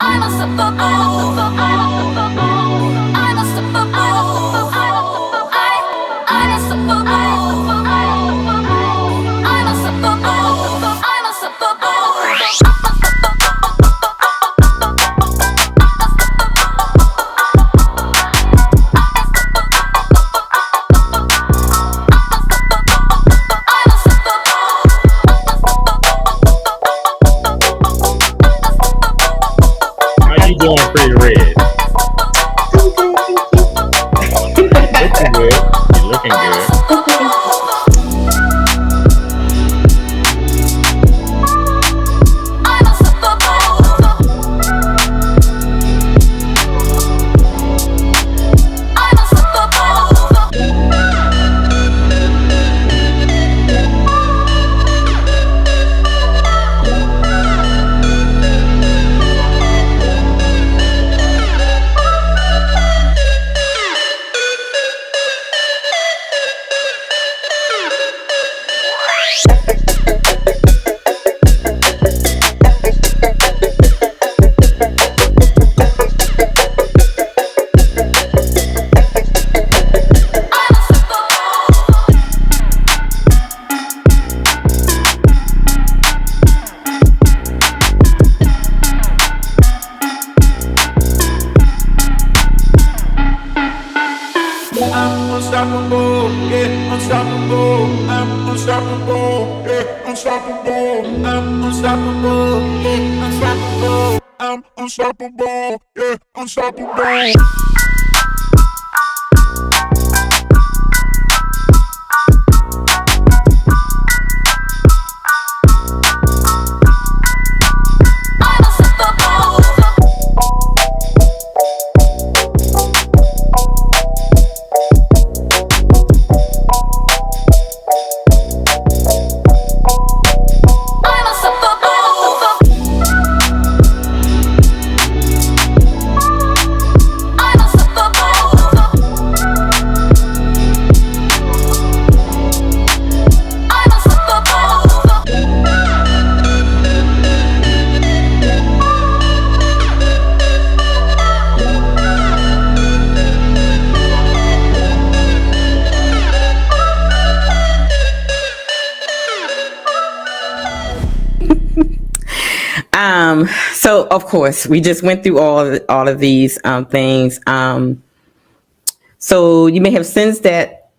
I'm unstoppable. I'm unstoppable. I'm unstoppable. I'm unstoppable. I'm unstoppable. How you doing, Pretty Red? Looking good. You're looking good. I'm unstoppable, yeah, unstoppable. I'm unstoppable, yeah, unstoppable. I'm unstoppable, yeah, unstoppable. I'm unstoppable, yeah, unstoppable. So of course we just went through all of these things. So you may have sensed that,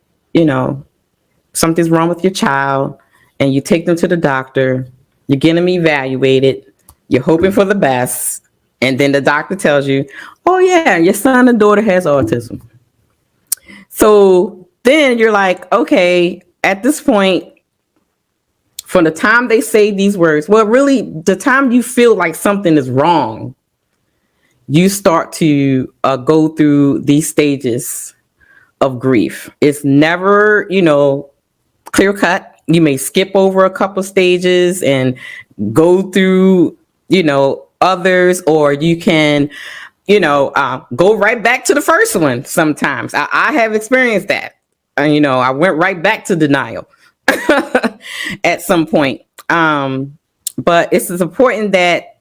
something's wrong with your child, and you take them to the doctor, you get them evaluated, you're hoping for the best, and then the doctor tells you, oh yeah, your son or daughter has autism. So then you're like, okay, at this point, from the time they say these words, well, really, the time you feel like something is wrong, you start to go through these stages of grief. It's never, clear cut. You may skip over a couple stages and go through, others, or you can, go right back to the first one. Sometimes I have experienced that. I went right back to denial at some point. But it's important that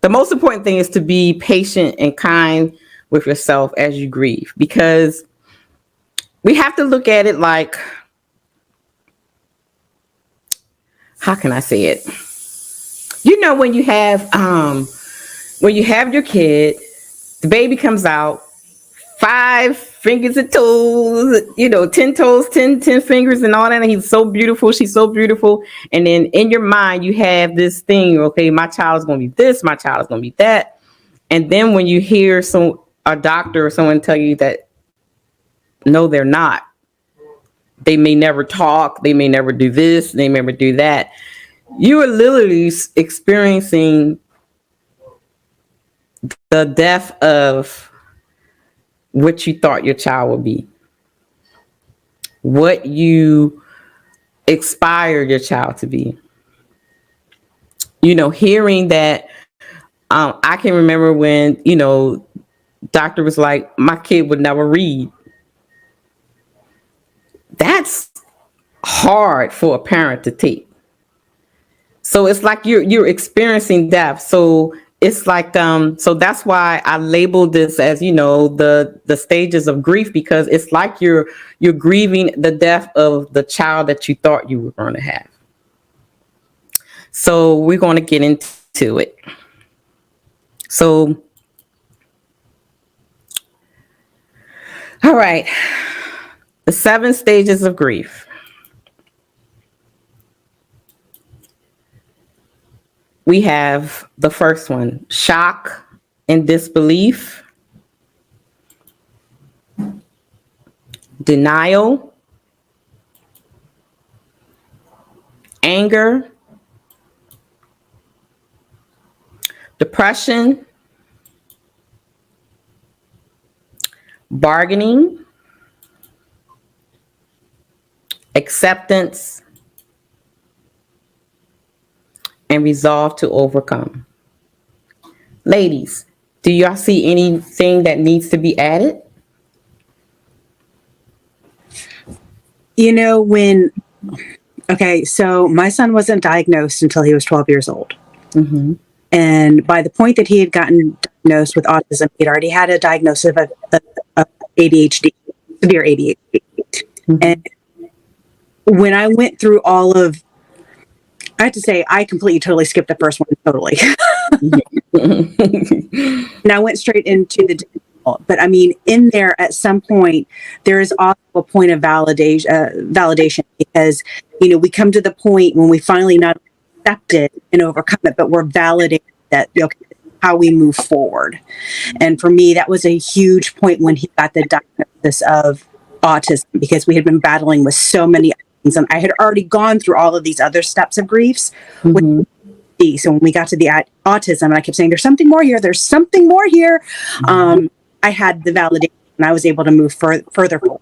the most important thing is to be patient and kind with yourself as you grieve, because we have to look at it like, how can I say it? When you have your kid, the baby comes out, 5 fingers and toes, 10 toes, 10 fingers and all that. And he's so beautiful. She's so beautiful. And then in your mind, you have this thing, okay, my child is going to be this, my child is going to be that. And then when you hear a doctor or someone tell you that, no, they're not. They may never talk. They may never do this. They may never do that. You are literally experiencing the death of what you thought your child would be, what you inspired your child to be. Hearing that, I can remember when, doctor was like, my kid would never read. That's hard for a parent to take. So it's like you're experiencing death. So it's like so that's why I labeled this as, the stages of grief, because it's like you're grieving the death of the child that you thought you were going to have. So we're going to get into it. So, all right, the 7 stages of grief. We have the first one, shock and disbelief, denial, anger, depression, bargaining, acceptance, and resolve to overcome. Ladies, do y'all see anything that needs to be added? So my son wasn't diagnosed until he was 12 years old. Mm-hmm. And by the point that he had gotten diagnosed with autism, he'd already had a diagnosis of ADHD, severe ADHD. Mm-hmm. And when I went through all of, I have to say, I completely, totally skipped the first one, totally. And I went straight into the difficult. But I mean, in there, at some point, there is also a point of validation, because, we come to the point when we finally not accept it and overcome it, but we're validated that, how we move forward. And for me, that was a huge point when he got the diagnosis of autism, because we had been battling with so many things, and I had already gone through all of these other steps of griefs. Mm-hmm. So when we got to the autism, and I kept saying, there's something more here, there's something more here. Mm-hmm. I had the validation, and I was able to move further forward.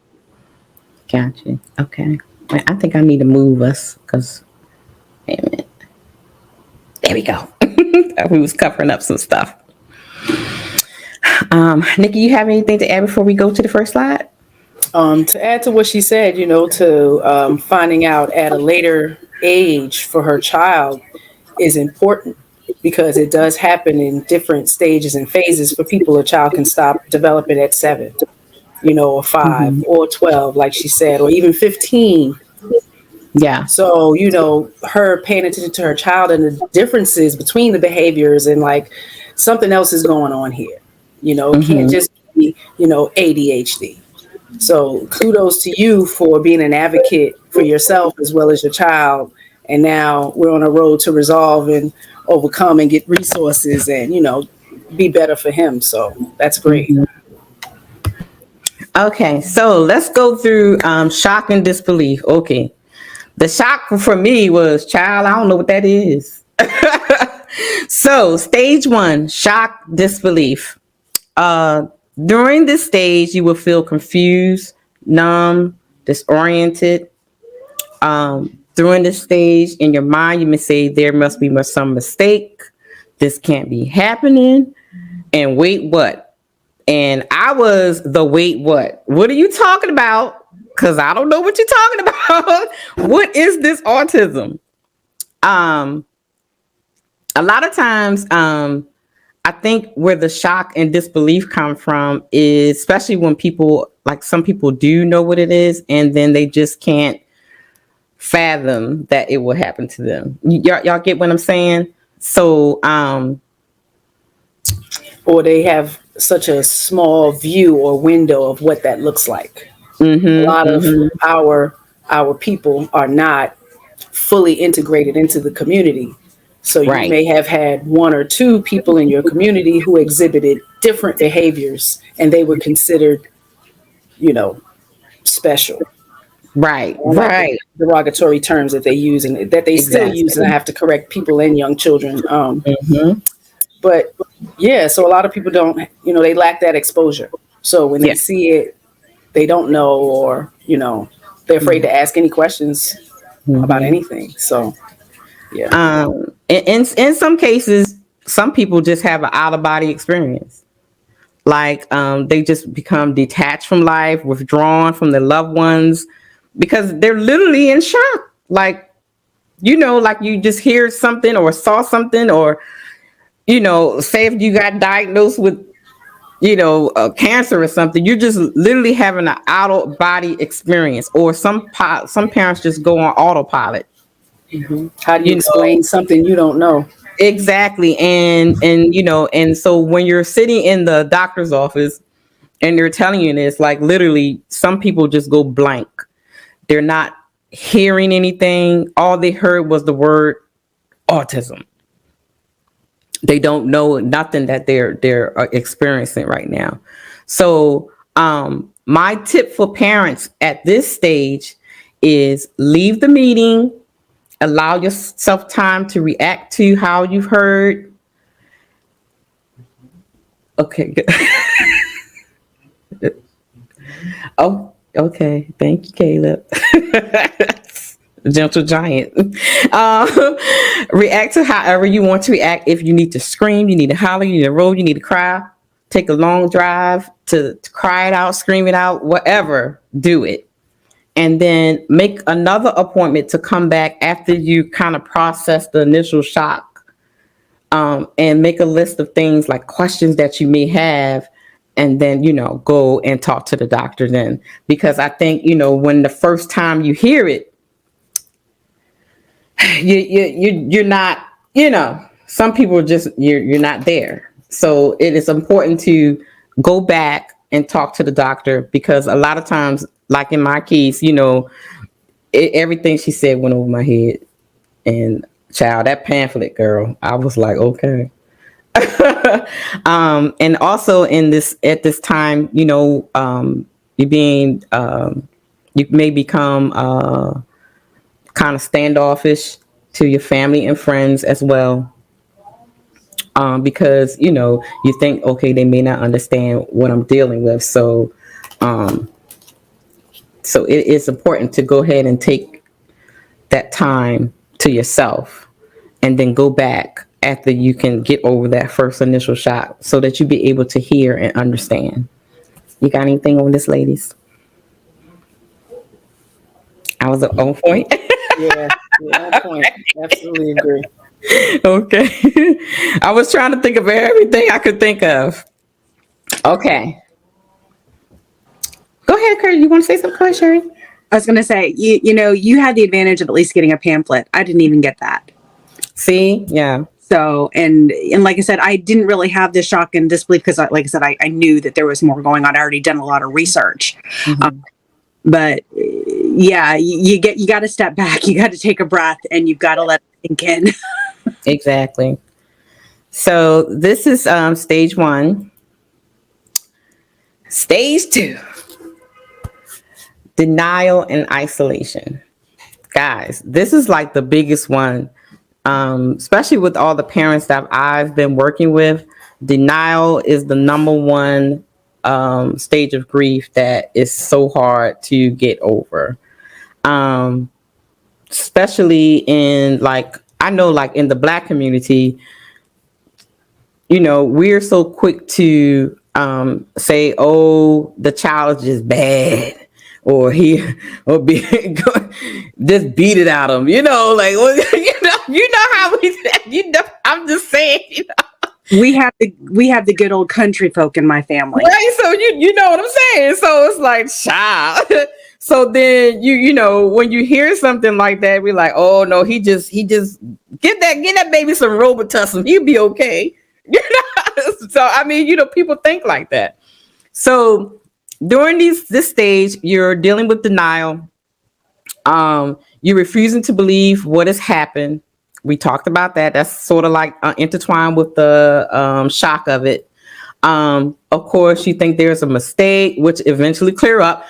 Gotcha. Okay. I think I need to move us, because, wait a minute. There we go. We was covering up some stuff. Nikki, you have anything to add before we go to the first slide? To add to what she said, to finding out at a later age for her child is important, because it does happen in different stages and phases. For people, a child can stop developing at 7, or 5, Mm-hmm. or 12, like she said, or even 15. Yeah. So, her paying attention to her child and the differences between the behaviors, and like something else is going on here. It Mm-hmm. can't just be, ADHD. So kudos to you for being an advocate for yourself as well as your child. And now we're on a road to resolve and overcome and get resources and, be better for him. So that's great. Okay, so let's go through shock and disbelief. Okay. The shock for me was, child, I don't know what that is. So stage 1, shock, disbelief. During this stage, you will feel confused, numb, disoriented. During this stage, in your mind, you may say, there must be some mistake. This can't be happening. And wait, what? And I was the wait, what? What are you talking about? Because I don't know what you're talking about. What is this autism? A lot of times, I think where the shock and disbelief come from is, especially when people, like some people do know what it is, and then they just can't fathom that it will happen to them. Y'all get what I'm saying? So, Or they have such a small view or window of what that looks like. mm-hmm, A lot mm-hmm. of our people are not fully integrated into the community. So you Right. may have had 1 or 2 people in your community who exhibited different behaviors, and they were considered, special. Right, And like right. the derogatory terms that they use and that they still Exactly. use, and I have to correct people and young children. Mm-hmm. But yeah, so a lot of people don't, they lack that exposure. So when they Yeah. see it, they don't know, or, they're afraid to ask any questions about anything. So, yeah. In some cases, some people just have an out of body experience. Like they just become detached from life, withdrawn from their loved ones, because they're literally in shock. Like, like you just hear something or saw something, say if you got diagnosed with, cancer or something, you're just literally having an out of body experience, or some parents just go on autopilot. How do you explain something you don't know? Exactly. And so when you're sitting in the doctor's office and they're telling you this, like literally some people just go blank. They're not hearing anything. All they heard was the word autism. They don't know nothing that they're experiencing right now. So my tip for parents at this stage is leave the meeting, allow yourself time to react to how you've heard. Okay, good. Oh, okay. Thank you, Caleb. Gentle giant. React to however you want to react. If you need to scream, you need to holler, you need to roll, you need to cry, take a long drive to cry it out, scream it out, whatever, do it. And then make another appointment to come back after you kind of process the initial shock, and make a list of things like questions that you may have, and then, go and talk to the doctor then. Because I think, when the first time you hear it, you're not, some people just, you're not there. So it is important to go back and talk to the doctor, because a lot of times, like in my case, everything she said went over my head. And child, that pamphlet, girl, I was like, okay. And also at this time, you may become kind of standoffish to your family and friends as well, because you think, okay, they may not understand what I'm dealing with. So it is important to go ahead and take that time to yourself, and then go back after you can get over that first initial shock, so that you be able to hear and understand. You got anything on this, ladies? I was on point. Yeah, on point. Absolutely agree. Okay. I was trying to think of everything I could think of. Okay. Go ahead, Kurt. You want to say something, Sherry? I was going to say, you had the advantage of at least getting a pamphlet. I didn't even get that. See? Yeah. So, and like I said, I didn't really have this shock and disbelief because, like I said, I knew that there was more going on. I already done a lot of research. Mm-hmm. But yeah, you got to step back. You got to take a breath, and you've got to let it sink in. Exactly. So this is stage 1. Stage 2. Denial and isolation. Guys, this is like the biggest one, especially with all the parents that I've been working with. Denial is the number one stage of grief that is so hard to get over. Especially in, like, I know, like in the Black community, we're so quick to say, oh, the child is just bad, or just beat it out of him, like, well, how we, I'm just saying, We have the good old country folk in my family. Right. So you know what I'm saying? So it's like, child. So then when you hear something like that, we're like, oh no, he just get that baby some Robitussin. He'll be okay. So I mean, people think like that. So during this stage, you're dealing with denial. You're refusing to believe what has happened. We talked about that. That's sort of like intertwined with the shock of it. Of course, you think there's a mistake, which eventually clear up.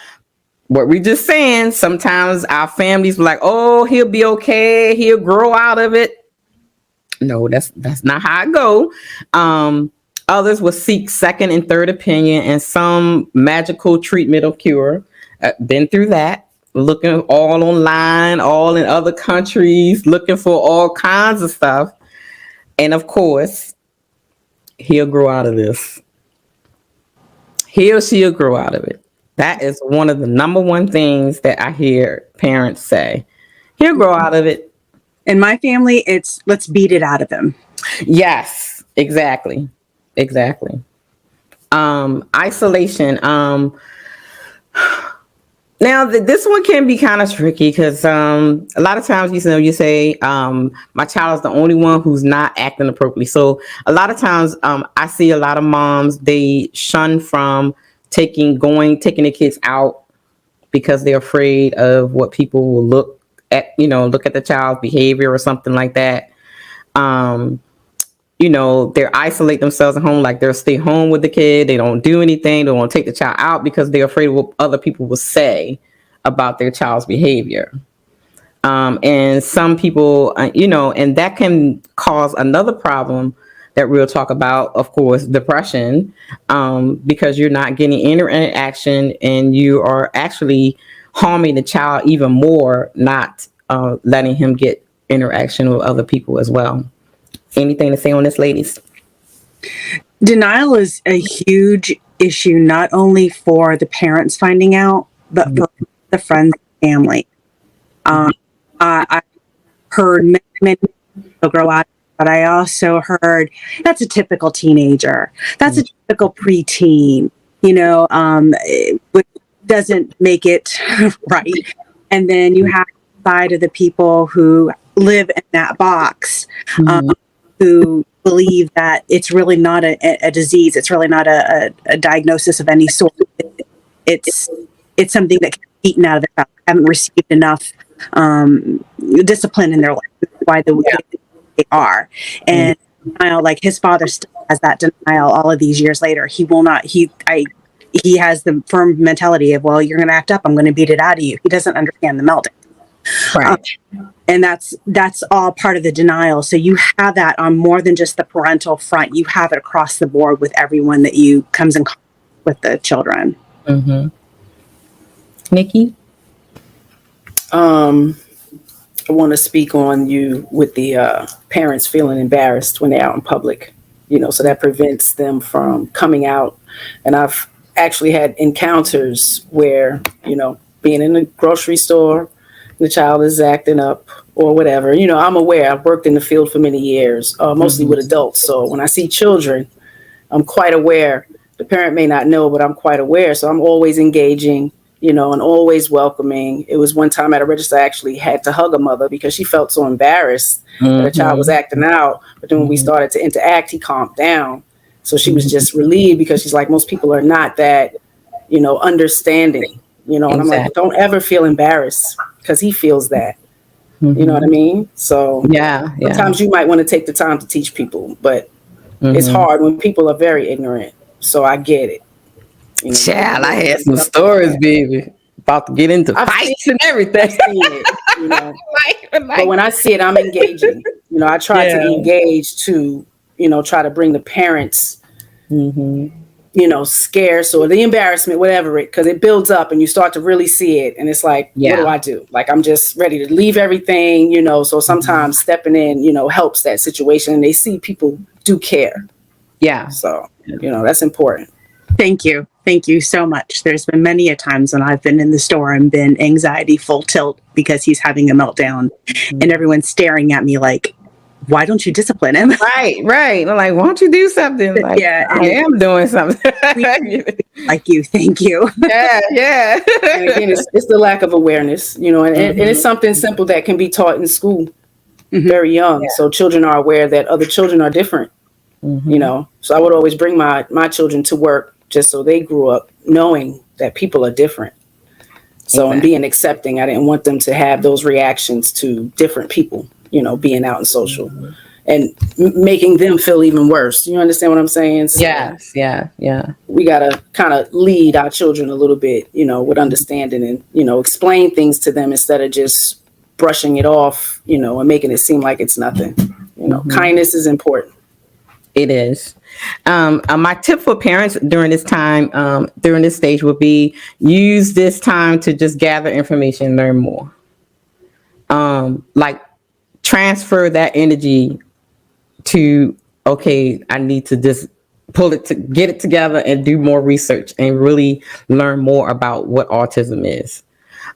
What we just saying, sometimes our families be like, oh, he'll be okay. He'll grow out of it. No, that's not how it go. Others will seek second and third opinion and some magical treatment or cure. Been through that. Looking all online, all in other countries, looking for all kinds of stuff. And of course, he'll grow out of this. He or she'll grow out of it. That is one of the number one things that I hear parents say. He'll grow out of it. In my family, it's let's beat it out of him. Yes, Exactly. Exactly. Isolation. Now this one can be kind of tricky because a lot of times you say my child is the only one who's not acting appropriately. So a lot of times I see a lot of moms, they shun from taking their kids out because they're afraid of what people will look at the child's behavior or something like that. They isolate themselves at home, like they'll stay home with the kid. They don't do anything. They won't take the child out because they're afraid of what other people will say about their child's behavior. And some people, and that can cause another problem that we'll talk about, of course, depression, because you're not getting interaction and you are actually harming the child even more, not letting him get interaction with other people as well. Anything to say on this, ladies? Denial is a huge issue, not only for the parents finding out, but for the friends and family. I heard many people grow out, but I also heard that's a typical teenager. That's a typical preteen, which doesn't make it right. And then you have the side of the people who live in that box, who believe that it's really not a disease. It's really not a diagnosis of any sort. It's something that can be beaten out of their mouth. Haven't received enough discipline in their life. That's why the way they are. And denial, like his father still has that denial all of these years later. He will not. He has the firm mentality of, well, you're going to act up, I'm going to beat it out of you. He doesn't understand the meltdown. Right. And that's all part of the denial. So you have that on more than just the parental front. You have it across the board with everyone that you comes in contact with the children. Mm-hmm. Nikki? I want to speak on you with the parents feeling embarrassed when they're out in public, so that prevents them from coming out. And I've actually had encounters where, being in a grocery store, the child is acting up or whatever. I'm aware. I've worked in the field for many years, mostly with adults. So when I see children, I'm quite aware. The parent may not know, but I'm quite aware. So I'm always engaging, and always welcoming. It was one time at a register, I actually had to hug a mother because she felt so embarrassed that her child was acting out. But then when we started to interact, he calmed down. So she was just relieved because she's like, most people are not that, understanding, and I'm like, don't ever feel embarrassed because he feels that. You know what I mean? So sometimes you might want to take the time to teach people, but it's hard when people are very ignorant. So I get it. Child, I had some stories, baby, about to get into fights and everything. But when I see it, I'm engaging. I try to engage to, try to bring the parents, scares or the embarrassment, whatever because it builds up and you start to really see it. And it's like, what do I do? Like, I'm just ready to leave everything, so sometimes stepping in, helps that situation and they see people do care. Yeah. So, that's important. Thank you. Thank you so much. There's been many a times when I've been in the store and been anxiety full tilt because he's having a meltdown and everyone's staring at me like, why don't you discipline him? Right. I'm like, why don't you do something? Like, I am doing something. Like you. Thank you. Yeah. And again, it's the lack of awareness, and it's something simple that can be taught in school very young. Yeah. So children are aware that other children are different, So I would always bring my children to work just so they grew up knowing that people are different. So and being accepting, I didn't want them to have those reactions to different people, being out in social and making them feel even worse. You understand what I'm saying? So yes. Yeah. We got to kind of lead our children a little bit, with understanding and, explain things to them instead of just brushing it off, and making it seem like it's nothing. Kindness is important. It is. My tip for parents during this time, during this stage would be use this time to just gather information, learn more. Like transfer that energy to, okay, I need to just get it together and do more research and really learn more about what autism is.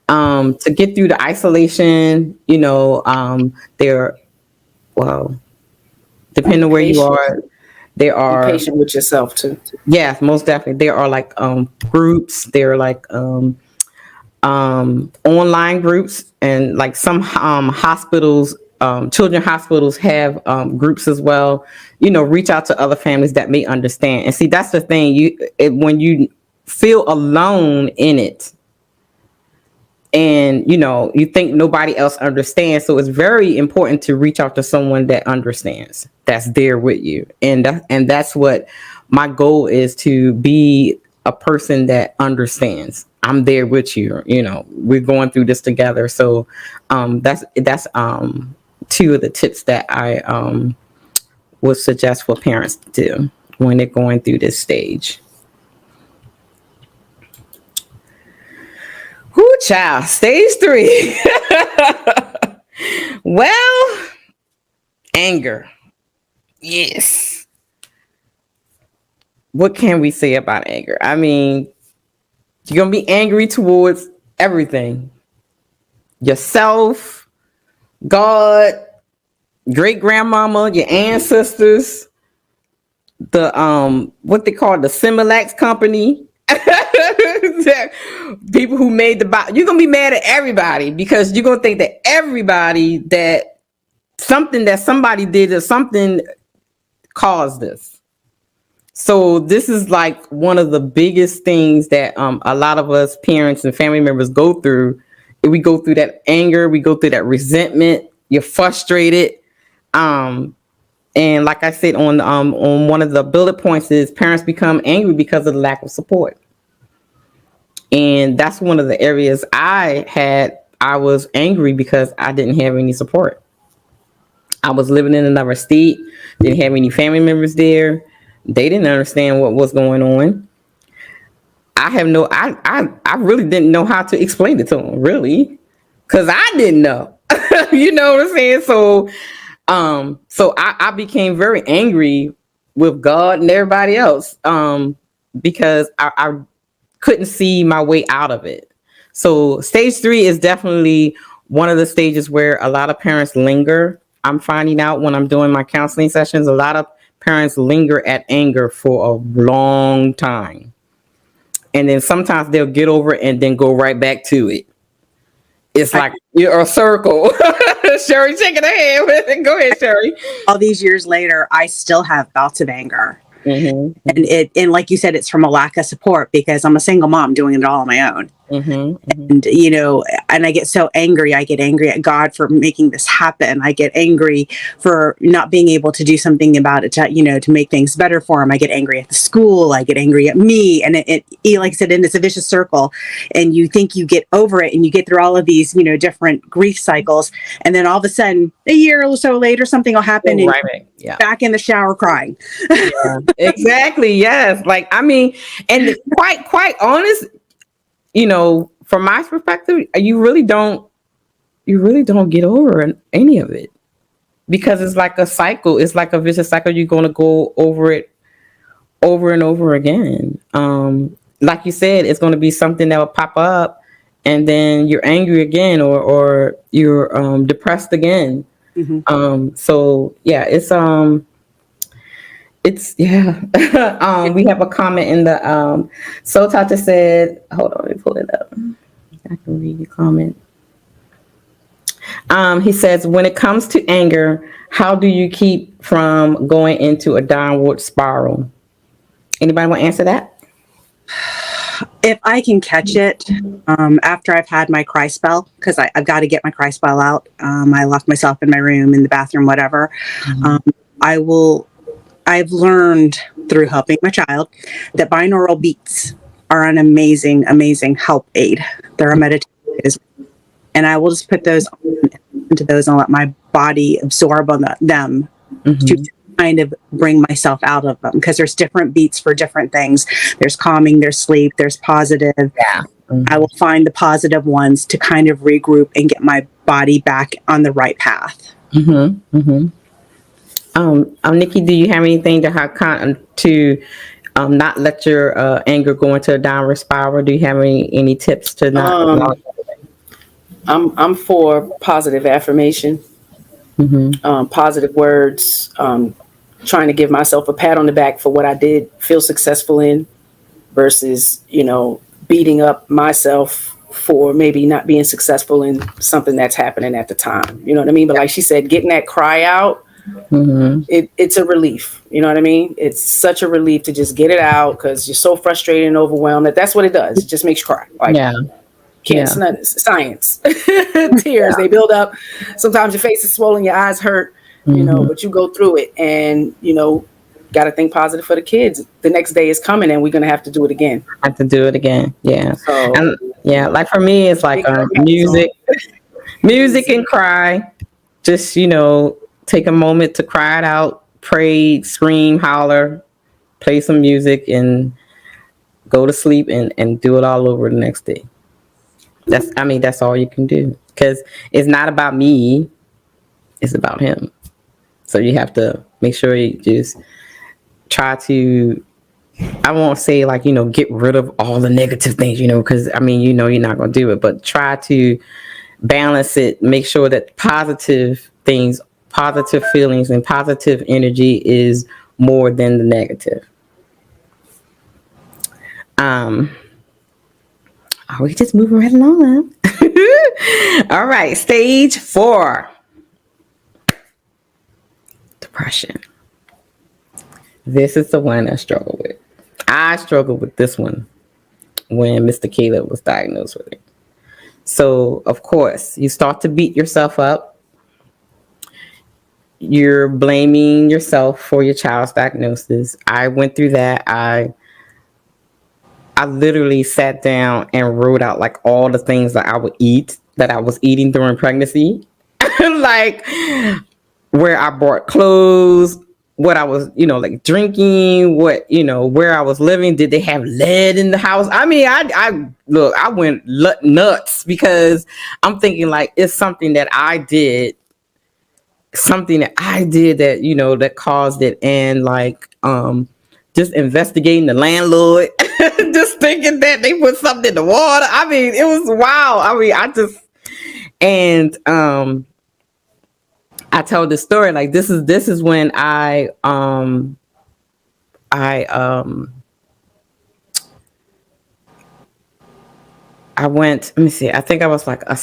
To get through the isolation, depending on where you are, There Be are, patient with yourself too. yes, most definitely. There are like groups. There are like online groups, and like some hospitals, children hospitals have groups as well. You know, reach out to other families that may understand. And see, that's the thing. When you feel alone in it, and you know, you think nobody else understands, so it's very important to reach out to someone that understands, that's there with you. And that's what my goal is, to be a person that understands. I'm there with you. You know, we're going through this together. So that's two of the tips that I would suggest for parents to do when they're going through this stage. Whoo, child, stage 3. Well, anger. Yes. What can we say about anger? I mean, you're going to be angry towards everything. Yourself, God, great grandmama, your ancestors, the what they call the Similac company. People who made the box. You're gonna be mad at everybody because you're gonna think that everybody, that something that somebody did or something caused this. So this is like one of the biggest things that a lot of us parents and family members go through. We go through that anger, we go through that resentment. You're frustrated. And like I said on one of the bullet points is parents become angry because of the lack of support. And that's one of the areas I was angry because I didn't have any support. I was living in another state, didn't have any family members there. They didn't understand what was going on. I really didn't know how to explain it to them, really, because I didn't know. You know what I'm saying? So I became very angry with God and everybody else because I couldn't see my way out of it. So stage 3 is definitely one of the stages where a lot of parents linger. I'm finding out when I'm doing my counseling sessions, a lot of parents linger at anger for a long time. And then sometimes they'll get over it and then go right back to it. It's like you're a circle. Sherry shaking her head. Go ahead, Sherry. All these years later, I still have bouts of anger. Mm-hmm. And like you said, it's from a lack of support because I'm a single mom doing it all on my own. And, you know, and I get so angry. I get angry at God for making this happen. I get angry for not being able to do something about it, to make things better for him. I get angry at the school. I get angry at me. And it like I said, and it's a vicious circle. And you think you get over it and you get through all of these, different grief cycles. And then all of a sudden, a year or so later, something will happen and yeah. back in the shower crying. Yeah, exactly. Yes. Like, I mean, and quite honest, from my perspective, you really don't get over any of it because it's like a cycle. It's like a vicious cycle. You're going to go over it over and over again. Like you said, it's going to be something that will pop up and then you're angry again or you're depressed again. So yeah, it's yeah. We have a comment in the so Tata said, hold on, let me pull it up. I can read your comment. He says, when it comes to anger, how do you keep from going into a downward spiral? Anybody want to answer that? If I can catch it after I've had my cry spell, because I've got to get my cry spell out. I locked myself in my room, in the bathroom, whatever. I've learned through helping my child that binaural beats are an amazing, amazing help aid. They're a meditation. And I will just put those into those and let my body absorb on them to kind of bring myself out of them. Because there's different beats for different things. There's calming, there's sleep, there's positive. Yeah. I will find the positive ones to kind of regroup and get my body back on the right path. Nikki, do you have anything to not let your anger go into a downward spiral? Do you have any tips to not? I'm for positive affirmation, positive words, trying to give myself a pat on the back for what I did feel successful in versus, beating up myself for maybe not being successful in something that's happening at the time. You know what I mean? But like she said, getting that cry out, it's a relief. You know what I mean? It's such a relief to just get it out because you're so frustrated and overwhelmed that's what it does. It just makes you cry. Like, it's not science. Tears, they build up. Sometimes your face is swollen, your eyes hurt, but you go through it and, got to think positive for the kids. The next day is coming and we're going to have to do it again. Yeah. So, and like for me, it's like music and cry. Just, take a moment to cry it out, pray, scream, holler, play some music and go to sleep and do it all over the next day. That's all you can do because it's not about me. It's about him. So you have to make sure you just try to, I won't say like, get rid of all the negative things, because you're not going to do it, but try to balance it, make sure that positive things, positive feelings and positive energy is more than the negative. Are we just moving right along? All right, stage 4. Depression. This is the one I struggle with. I struggled with this one when Mr. Caleb was diagnosed with it. So, of course, you start to beat yourself up. You're blaming yourself for your child's diagnosis. I went through that. I literally sat down and wrote out like all the things that I would eat, that I was eating during pregnancy. Like where I bought clothes, what I was, like drinking, what, where I was living. Did they have lead in the house? I went nuts because I'm thinking like it's something that I did that, that caused it. And like, just investigating the landlord, just thinking that they put something in the water. It was wild. I told this story, like this is when I went, let me see, I think I was like a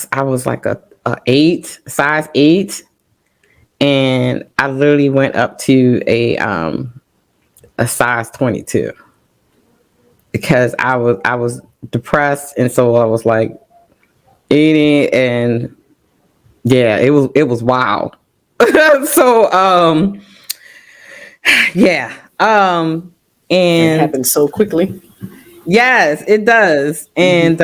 size 8, and I literally went up to a size 22 because I was depressed, and so I was like eating, and yeah, it was wild. So and it happens so quickly. Yes, it does. And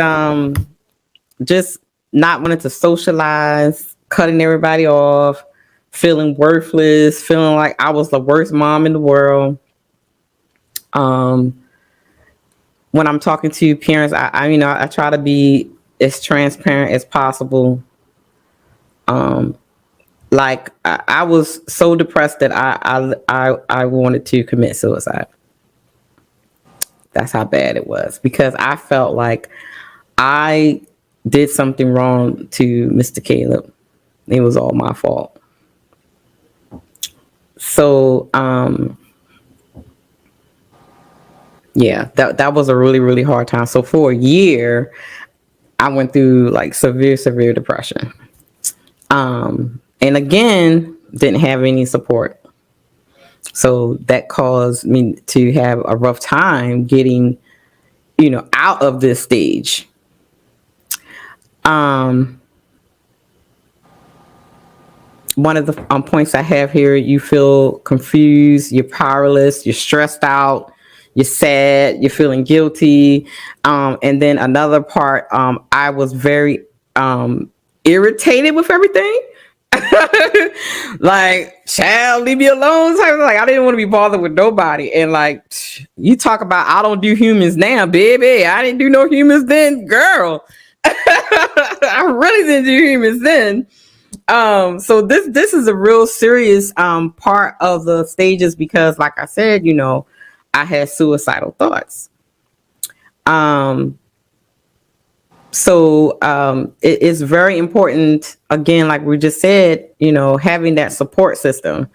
just not wanting to socialize, cutting everybody off, feeling worthless, feeling like I was the worst mom in the world. When I'm talking to parents, I try to be as transparent as possible. Like I was so depressed that I wanted to commit suicide. That's how bad it was, because I felt like I did something wrong to Mr. Caleb. It was all my fault. So that was a really, really hard time. So for a year, I went through like severe depression. And again, didn't have any support. So that caused me to have a rough time getting, out of this stage. One of the points I have here, you feel confused, you're powerless, you're stressed out, you're sad, you're feeling guilty. And then another part, I was very irritated with everything. Like, child, leave me alone. Like, I didn't want to be bothered with nobody. And like, you talk about I don't do humans now, baby. I didn't do no humans then, girl. I really didn't do humans then. So this is a real serious part of the stages, because like I said, I had suicidal thoughts. So it is very important, again, like we just said, having that support system.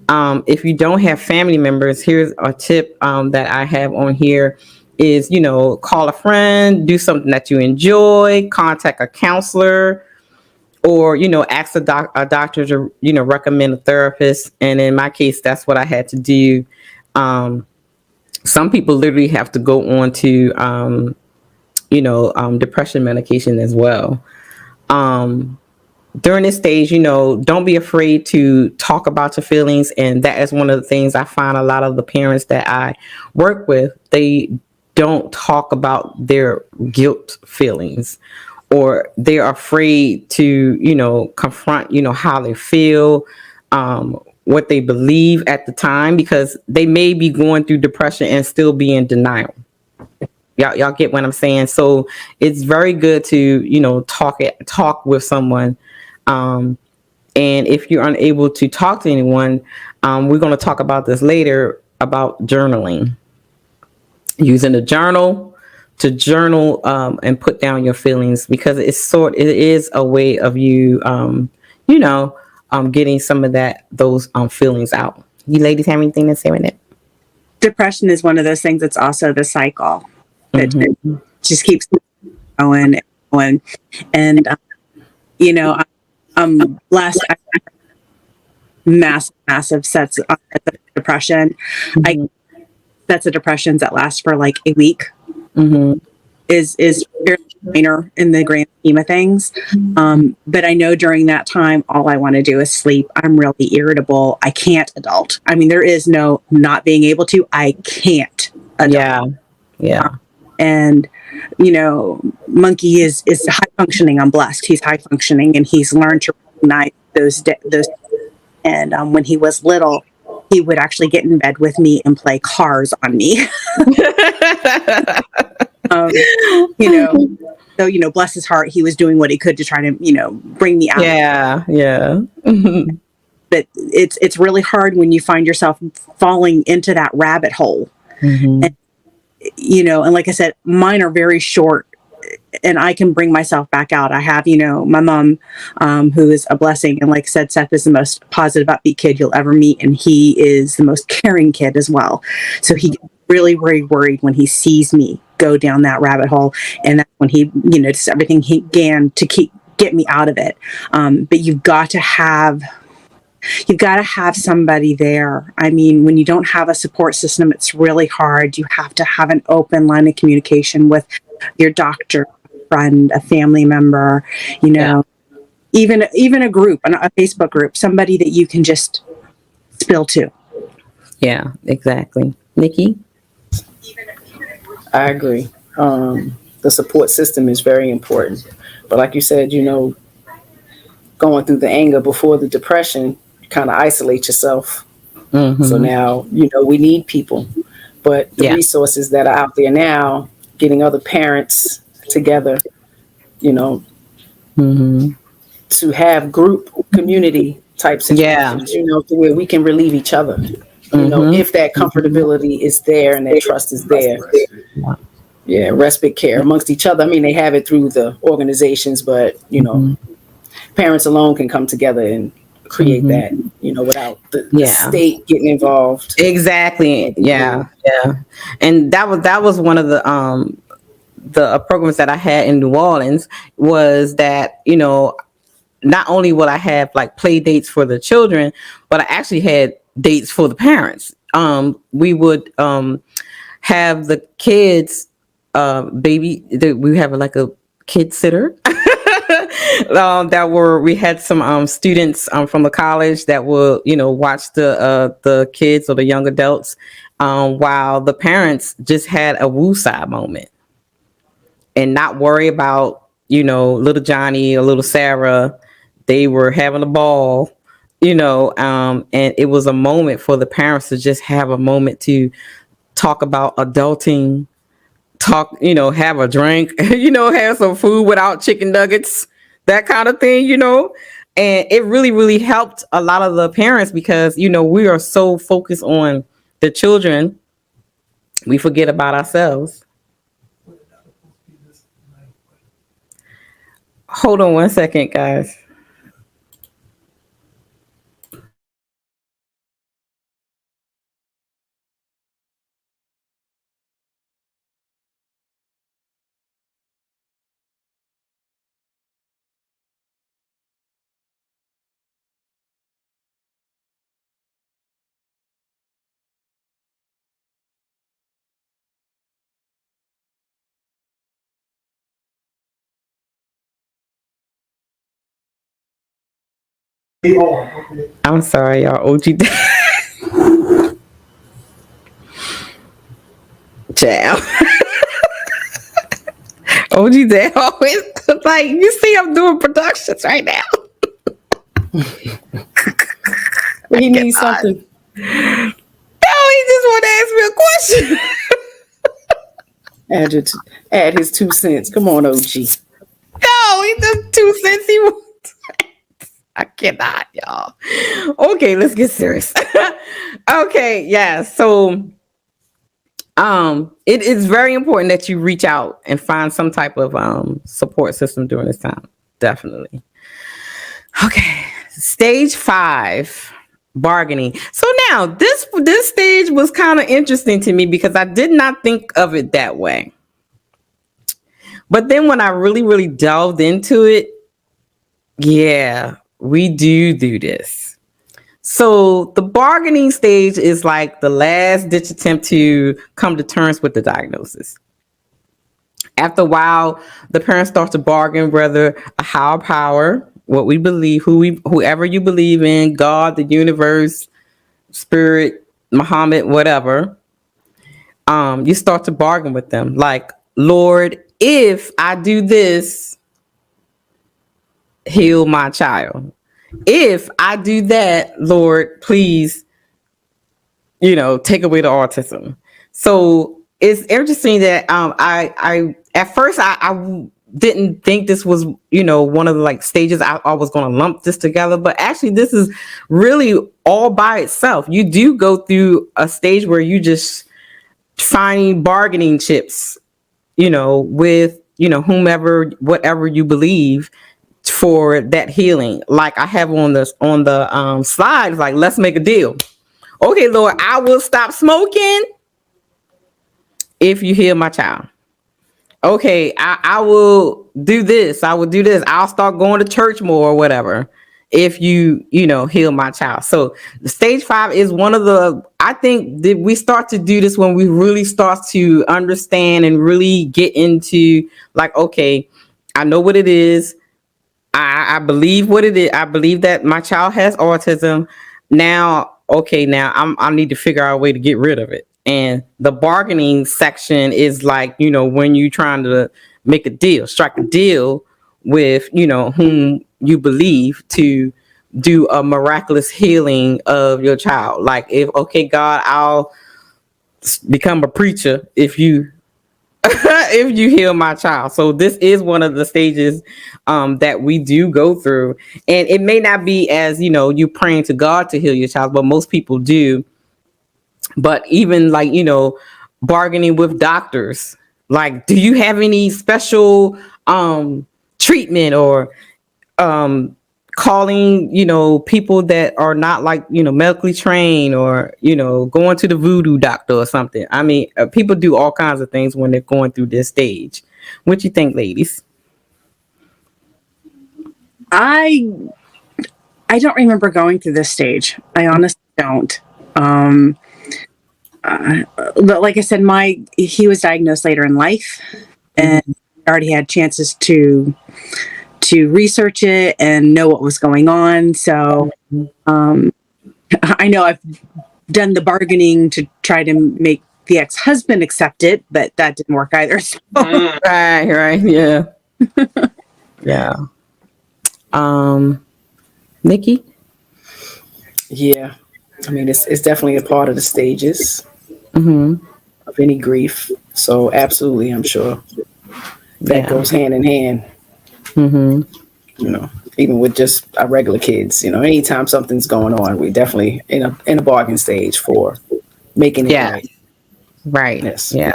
If you don't have family members, here's a tip that I have on here is, call a friend, do something that you enjoy, contact a counselor, or, ask a doctor to, recommend a therapist. And in my case, that's what I had to do. Some people literally have to go on to, depression medication as well. During this stage, don't be afraid to talk about your feelings. And that is one of the things I find a lot of the parents that I work with, they don't talk about their guilt feelings, or they're afraid to, confront, how they feel, what they believe at the time, because they may be going through depression and still be in denial. Y'all get what I'm saying? So it's very good to, talk with someone. And if you're unable to talk to anyone, we're going to talk about this later about journaling. Using a journal to journal and put down your feelings, because it is a way of you, getting some of those feelings out. You ladies have anything to say with it? Depression is one of those things that's also the cycle. It just keeps going and going. And, I'm blessed. I have massive sets of depression. Sets of depressions that last for like a week is fairly minor in the grand scheme of things. But I know during that time, all I want to do is sleep. I'm really irritable. I can't adult. I mean, there is no not being able to. I can't adult. Yeah. And Monkey is high functioning. I'm blessed. He's high functioning, and he's learned to recognize those. And when he was little, he would actually get in bed with me and play cars on me. So bless his heart, he was doing what he could to try to bring me out. Yeah. But it's really hard when you find yourself falling into that rabbit hole. And, and like I said, mine are very short, and I can bring myself back out. I have, my mom, who is a blessing. And like I said, Seth is the most positive, upbeat kid you'll ever meet. And he is the most caring kid as well. So he gets really very worried when he sees me go down that rabbit hole. And that's when he, just everything he can to get me out of it. But you've got to have somebody there. I mean, when you don't have a support system, it's really hard. You have to have an open line of communication with your doctor, a friend, a family member, even a group, a Facebook group, somebody that you can just spill to. Yeah, exactly. Nikki? I agree. The support system is very important. But like you said, going through the anger before the depression, kind of isolate yourself. So now, we need people. But the resources that are out there now, getting other parents together, to have group community type situations, to where we can relieve each other. If that comfortability is there and that trust is there. Yeah, respite care amongst each other. I mean, they have it through the organizations, but, parents alone can come together and create that, without the state getting involved. Exactly. Yeah. And that was one of the programs that I had in New Orleans, was that, not only would I have like play dates for the children, but I actually had dates for the parents. We would have the kids, we have like a kid sitter. We had some students from the college that will watch the kids or the young adults, while the parents just had a woosah moment and not worry about little Johnny or little Sarah. They were having a ball, and it was a moment for the parents to just have a moment to talk about adulting, have a drink, have some food without chicken nuggets, that kind of thing, and it really, really helped a lot of the parents, because, we are so focused on the children, we forget about ourselves. Hold on one second, guys. I'm sorry, y'all. OG Jam. OG Dad always like, you see, I'm doing productions right now. He needs something. No, he just want to ask me a question. Add his 2 cents. Come on, OG. No, he just 2 cents. He wants. I cannot, y'all. Okay, let's get serious. Okay, yeah. So, it is very important that you reach out and find some type of support system during this time. Definitely. Okay, stage 5, bargaining. So now this stage was kind of interesting to me because I did not think of it that way. But then when I really delved into it, yeah, we do this. So the bargaining stage is like the last ditch attempt to come to terms with the diagnosis. After a while, the parents start to bargain whether a higher power, what we believe, whoever you believe in, God, the universe, spirit, Muhammad, whatever, you start to bargain with them. Like, Lord, if I do this, heal my child. If I do that, Lord, please, take away the autism. So it's interesting that I at first I didn't think this was one of the like stages I was going to lump this together, but actually this is really all by itself. You do go through a stage where you just finding bargaining chips, with whomever, whatever you believe, for that healing. Like I have on the slides, like, let's make a deal. Okay, Lord, I will stop smoking if you heal my child. Okay, I will do this. I will do this. I'll start going to church more or whatever if you heal my child. So the stage 5 is one of the, I think that we start to do this when we really start to understand and really get into like, okay, I know what it is. I believe what it is. I believe that my child has autism. Now, I need to figure out a way to get rid of it. And the bargaining section is like, when you're trying to make a deal, strike a deal with, whom you believe to do a miraculous healing of your child. Like, okay, God, I'll become a preacher if you if you heal my child. So this is one of the stages that we do go through, and it may not be as you praying to God to heal your child, but most people do. But even like bargaining with doctors, like, do you have any special treatment, or calling people that are not like medically trained, or going to the voodoo doctor or something. I mean, people do all kinds of things when they're going through this stage. What you think, ladies? I don't remember going through this stage. I honestly don't. But like I said, he was diagnosed later in life, and already had chances to research it and know what was going on. So I know I've done the bargaining to try to make the ex-husband accept it, but that didn't work either. So. Right, yeah. Yeah. Nikki? Yeah. I mean, it's definitely a part of the stages of any grief. So absolutely, I'm sure that goes hand in hand. Even with just our regular kids, anytime something's going on, we definitely in a bargain stage for making it right. Right. Yes. Yeah.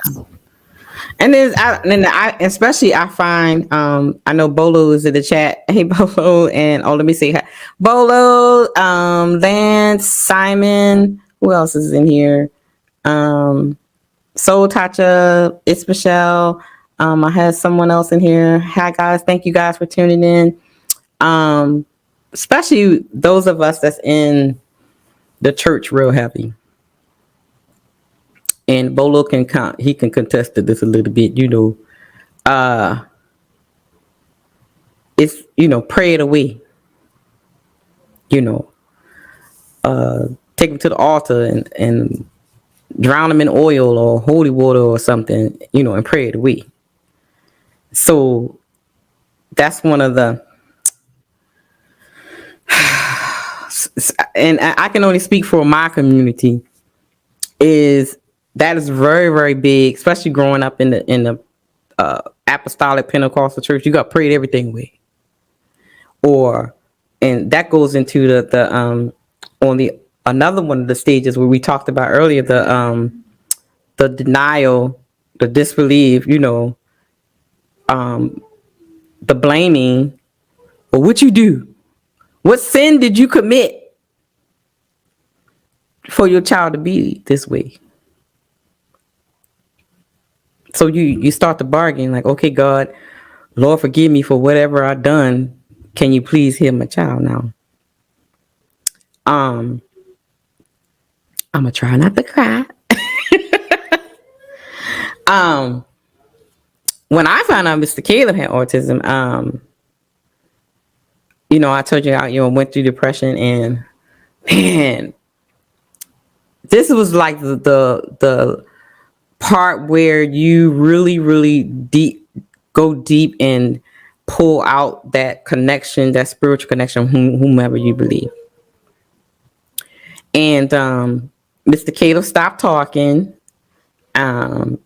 And then I especially I find I know Bolo is in the chat. Hey Bolo, and let me see. Bolo, Lance, Simon, who else is in here? Soul Tacha, it's Michelle. I had someone else in here. Hi guys, thank you guys for tuning in. Especially those of us that's in the church real heavy. And Bolo can contest to this a little bit, it's pray it away, take them to the altar and drown them in oil or holy water or something, and pray it away. So that's one of the and I can only speak for my community, is that is very, very big, especially growing up in the apostolic Pentecostal church. You got prayed everything away. And that goes into the on the another one of the stages where we talked about earlier, the denial, the disbelief, the blaming. Well, what you do? What sin did you commit for your child to be this way? So you start to bargain like, okay, God, Lord, forgive me for whatever I done. Can you please heal my child now? I'm gonna try not to cry. When I found out Mr. Caleb had autism, I told you I went through depression, and man, this was like the part where you really, really go deep and pull out that connection, that spiritual connection, whomever you believe. And Mr. Caleb stopped talking. And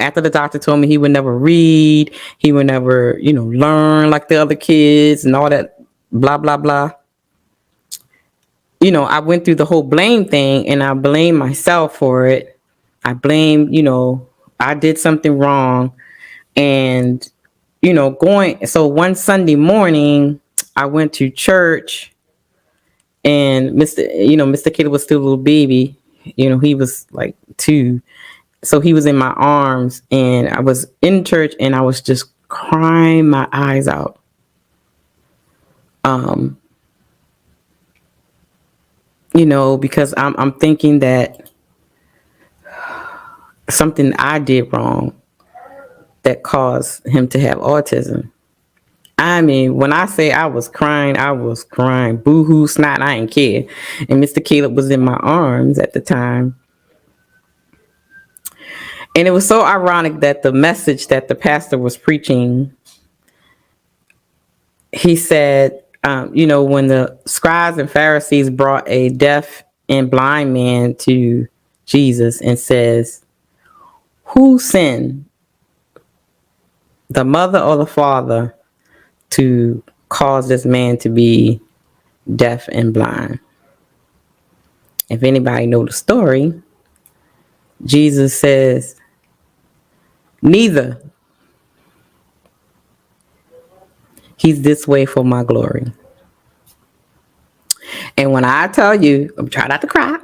after the doctor told me he would never read, he would never, learn like the other kids and all that, blah, blah, blah. I went through the whole blame thing, and I blame myself for it. I blame, I did something wrong. And, so one Sunday morning, I went to church, and Mr. Kid was still a little baby. He was like 2. So he was in my arms, and I was in church, and I was just crying my eyes out. Because I'm thinking that something I did wrong that caused him to have autism. I mean, when I say I was crying, boo-hoo, snot, I didn't care. And Mr. Caleb was in my arms at the time. And it was so ironic that the message that the pastor was preaching, he said, when the scribes and Pharisees brought a deaf and blind man to Jesus and says, who sinned, the mother or the father, to cause this man to be deaf and blind? If anybody know the story, Jesus says, neither. He's this way for my glory. And when I tell you, I'm trying not to cry.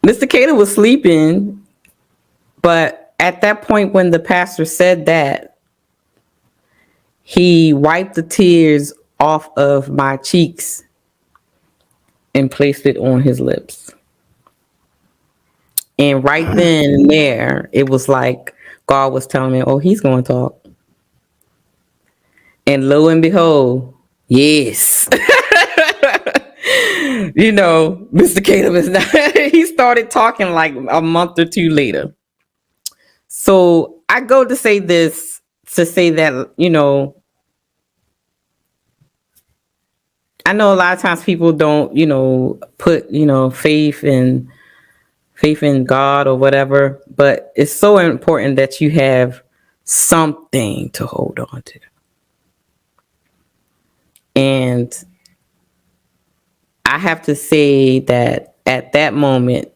Mr. Cater was sleeping, but at that point when the pastor said that, he wiped the tears off of my cheeks and placed it on his lips. And right then and there, it was like God was telling me, oh, he's going to talk. And lo and behold, yes. Mr. Caleb is not, he started talking like a month or 2 later. So I go to say this, to say that, I know a lot of times people don't, put, faith in God or whatever, but it's so important that you have something to hold on to. And I have to say that at that moment,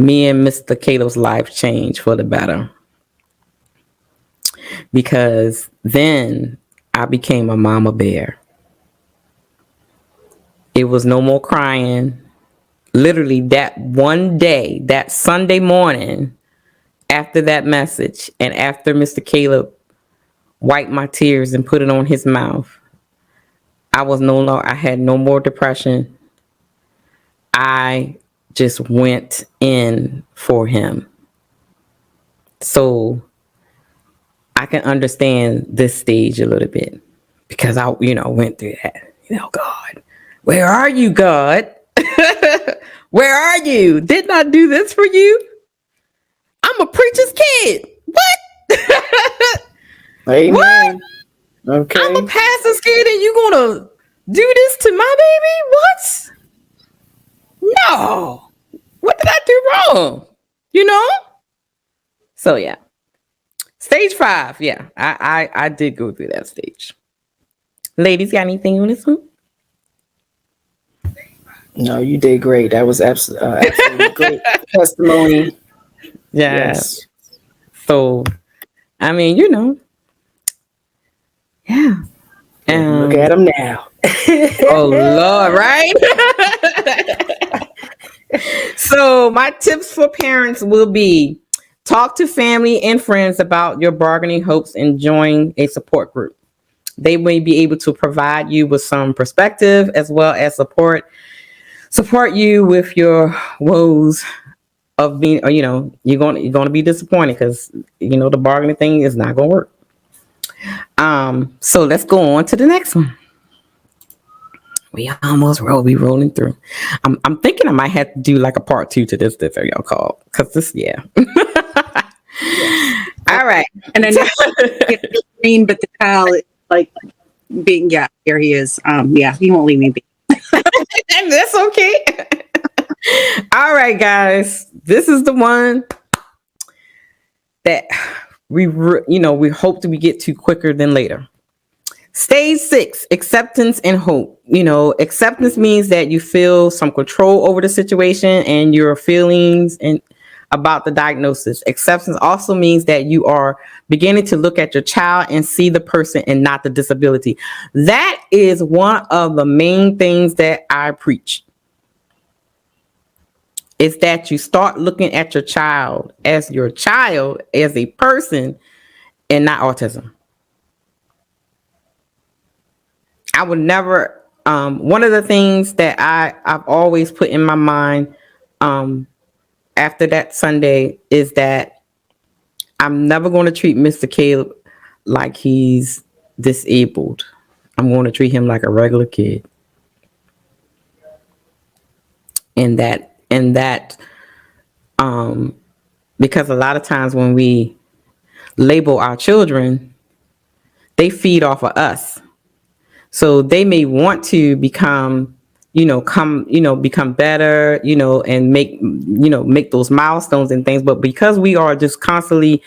me and Mr. Cato's life changed for the better. Because then I became a mama bear. It was no more crying. Literally that one day, that Sunday morning, after that message, and after Mr. Caleb wiped my tears and put it on his mouth, I had no more depression. I just went in for him. So I can understand this stage a little bit because I, went through that. God, where are you, God? Where are you? Didn't I do this for you? I'm a preacher's kid. What? Amen. What? Okay. I'm a pastor's kid and you gonna do this to my baby? What? No. What did I do wrong? So yeah. Stage 5. Yeah. I did go through that stage. Ladies, got anything on this one? No, you did great. That was absolutely great testimony. Yes. So, I mean, yeah. Look at him now. Oh, Lord, right? So, my tips for parents will be talk to family and friends about your bargaining hopes and join a support group. They may be able to provide you with some perspective as well as support you with your woes of being, you're going to be disappointed because, the bargaining thing is not going to work. So let's go on to the next one. We almost rolling through. I'm thinking I might have to do like a part 2 to this y'all call, because this, yeah. All right. And I know it's green, but the child is like being, here he is. He won't leave me be. And that's okay. All right, guys. This is the one that we hope we get to quicker than later. Stage 6, acceptance and hope. Acceptance means that you feel some control over the situation and your feelings and about the diagnosis. Acceptance also means that you are beginning to look at your child and see the person and not the disability. That is one of the main things that I preach. Is that you start looking at your child as a person and not autism. I would never, one of the things that I've always put in my mind after that Sunday is that I'm never going to treat Mr. Caleb like he's disabled. I'm going to treat him like a regular kid. And that because a lot of times when we label our children, they feed off of us. So they may want to become better, and make those milestones and things. But because we are just constantly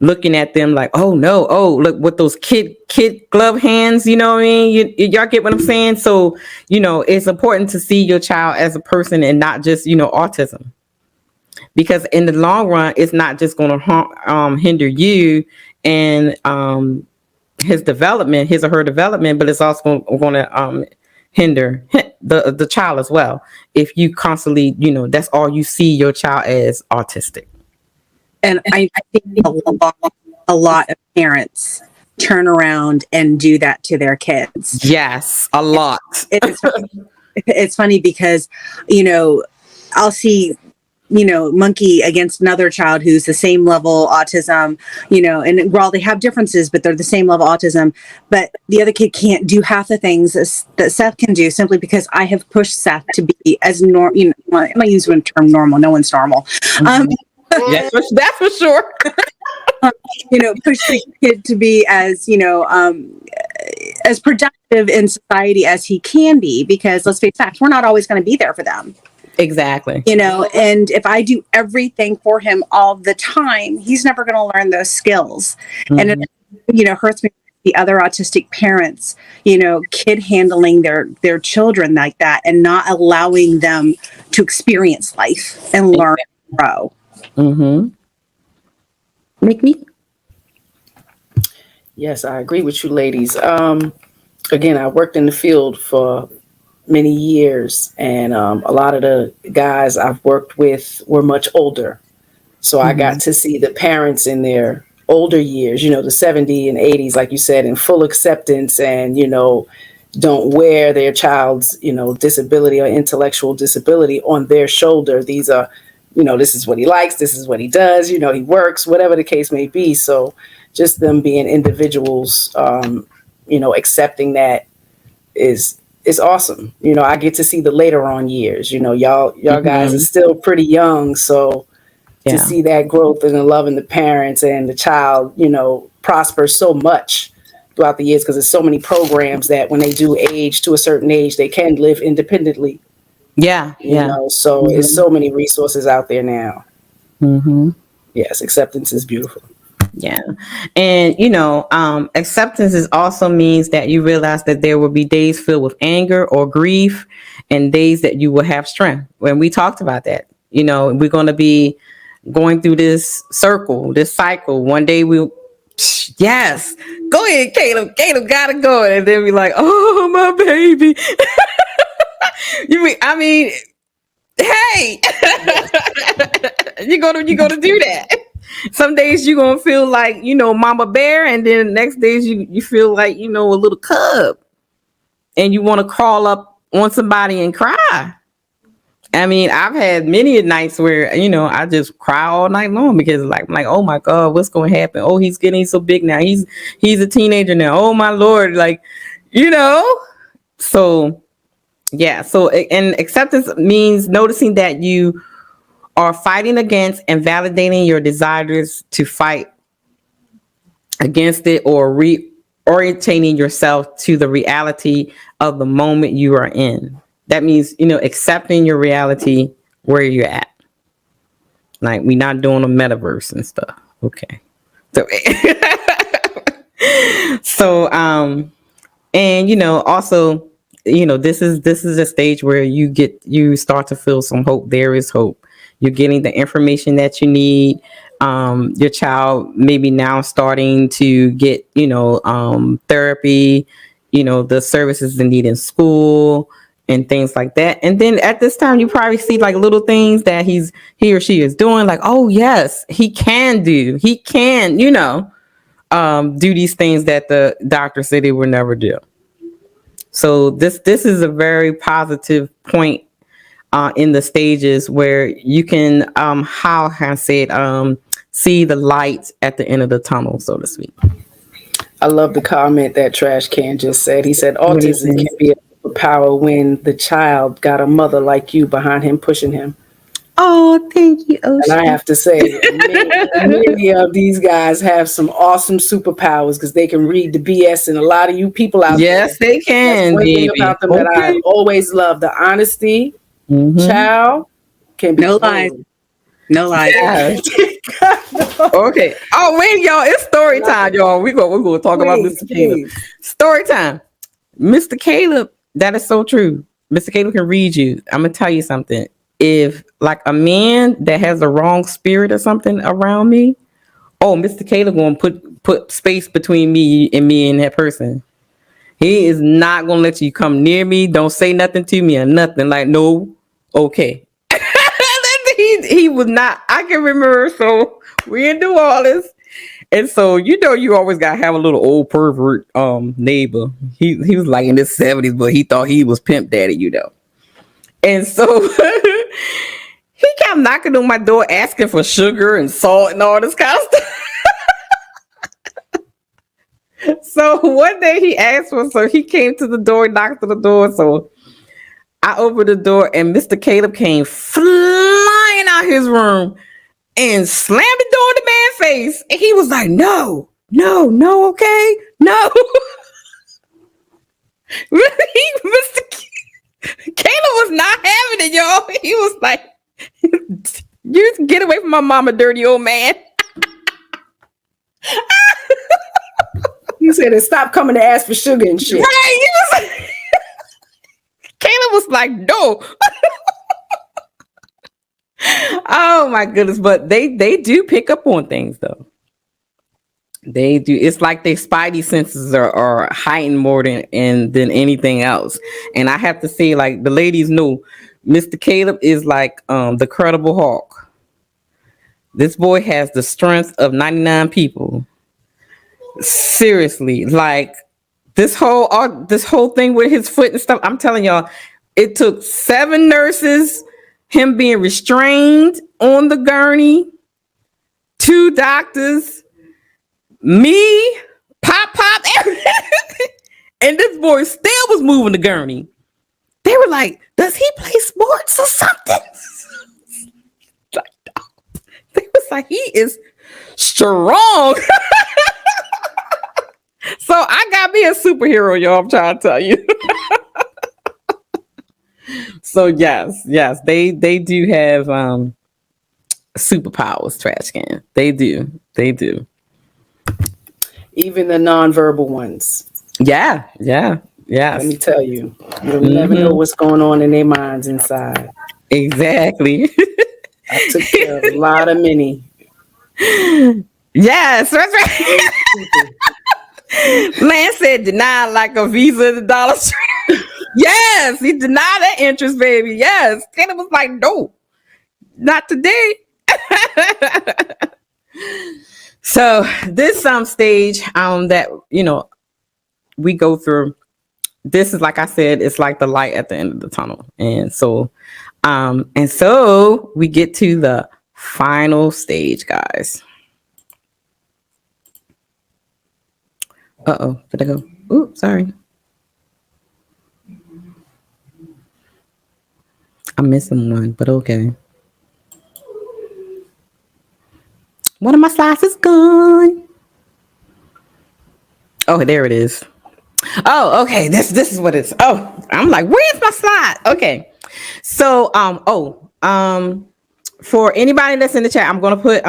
looking at them like, oh no, look with those kid glove hands, you know what I mean? Y'all get what I'm saying? So, it's important to see your child as a person and not just, autism. Because in the long run, it's not just going to hinder you and his or her development, but it's also going to hinder the child as well. If you constantly, that's all you see your child as autistic. And I think a lot of parents turn around and do that to their kids. Yes, a lot. It's funny because, I'll see, monkey against another child who's the same level autism, and while they have differences, but they're the same level autism, but the other kid can't do half the things that Seth can do simply because I have pushed Seth to be as normal. I'm going to use the term normal. No one's normal. Yes, that's for sure. Push the kid to be as productive in society as he can be, because let's face facts, we're not always going to be there for them. Exactly. And if I do everything for him all the time, he's never going to learn those skills. Mm-hmm. And it, hurts me, the other autistic parents, kid handling their children like that and not allowing them to experience life and learn grow. Mm-hmm. Mickey? Yes, I agree with you, ladies. Again, I worked in the field for many years, and a lot of the guys I've worked with were much older. So I got to see the parents in their older years, the 70s and 80s, like you said, in full acceptance and, don't wear their child's, disability or intellectual disability on their shoulder. These are, this is what he likes, this is what he does, he works, whatever the case may be. So just them being individuals, accepting that is awesome. I get to see the later on years, y'all guys are still pretty young. So to see that growth and the love in the parents and the child, prosper so much throughout the years, because there's so many programs that when they do age to a certain age, they can live independently. So it's so many resources out there now. Yes, acceptance is beautiful. Yeah. And, acceptance is also means that you realize that there will be days filled with anger or grief and days that you will have strength. When we talked about that, we're going to be going through this cycle. One day yes, go ahead, Caleb. Caleb gotta go. And then be like, oh, my baby. Hey, you're gonna do that. Some days you're gonna feel like, mama bear, and then the next days you feel like, a little cub, and you want to crawl up on somebody and cry. I've had many nights where, I just cry all night long because I'm like, oh my God, what's going to happen? Oh, he's getting so big now. He's a teenager now. Oh my Lord. So yeah. So, and acceptance means noticing that you are fighting against and validating your desires to fight against it, or reorientating yourself to the reality of the moment you are in. That means, accepting your reality where you're at. Like, we're not doing a metaverse and stuff. Okay. So, and, also, this is a stage where you start to feel some hope. There is hope. You're getting the information that you need. Your child maybe now starting to get, therapy, the services they need in school and things like that. And then at this time, you probably see like little things that he or she is doing, like, oh yes, he can do these things that the doctor said he would never do. So this is a very positive point in the stages where you can, how can I say it, see the light at the end of the tunnel, so to speak. I love the comment that Trash Can just said. He said, autism can be a power when the child got a mother like you behind him, pushing him. Oh, thank you, Ocean. And I have to say, many of these guys have some awesome superpowers because they can read the BS in a lot of you people out there. Yes, they can. That's one thing about them that I always love, the honesty. Child can be no lies. No lies. Yes. Okay. Oh, wait, y'all. It's story time, y'all. We're gonna talk about Mr. Caleb. Story time. Mr. Caleb, that is so true. Mr. Caleb can read you. I'm gonna tell you something. If like a man that has the wrong spirit or something around me, oh, Mr. Caleb gonna put space between me and that person. He is not gonna let you come near me. Don't say nothing to me or nothing. Like, no, okay. He was not. I can remember. So we didn't do all this, and so you always gotta have a little old pervert neighbor. He was like in his 70s, but he thought he was Pimp Daddy, And so he kept knocking on my door, asking for sugar and salt and all this kind of stuff. So one day he asked for, so he came to the door, knocked on the door. So I opened the door, and Mr. Caleb came flying out his room and slammed the door in the man's face. And he was like, no, okay, no. Mr. Caleb was not having it, y'all. He was like, you get away from my mama, dirty old man. He said, and stop coming to ask for sugar and shit. Right. Caleb was like, no. Oh my goodness, but they do pick up on things though. They do. It's like their spidey senses are heightened more than anything else. And I have to say, like the ladies know, Mr. Caleb is like the Credible Hawk. This boy has the strength of 99 people. Seriously, like this whole thing with his foot and stuff. I'm telling y'all, it took 7 nurses, him being restrained on the gurney, 2 doctors, me, pop, and this boy still was moving the gurney. They were like, "Does he play sports or something?" Like, no. They was like, "He is strong." So I got me a superhero, y'all. I'm trying to tell you. So yes, they do have superpowers. Trash can. They do. Even the nonverbal ones. Yeah. Yes. Let me tell you, you'll never know what's going on in their minds inside. Exactly. I took care of a lot of many. Yes, that's right. Man said deny like a Visa at the Dollar Tree. Yes, he denied that interest, baby. Yes. Caleb was like, no, not today. So this stage that we go through, this is, like I said, it's like the light at the end of the tunnel. And so we get to the final stage, guys. Uh-oh, did I go? Ooh, sorry. I'm missing one, but okay. One of my slides is gone. Oh, there it is. Oh, okay. This is what it is. Oh, I'm like, where's my slide? Okay. So, for anybody that's in the chat, I'm gonna put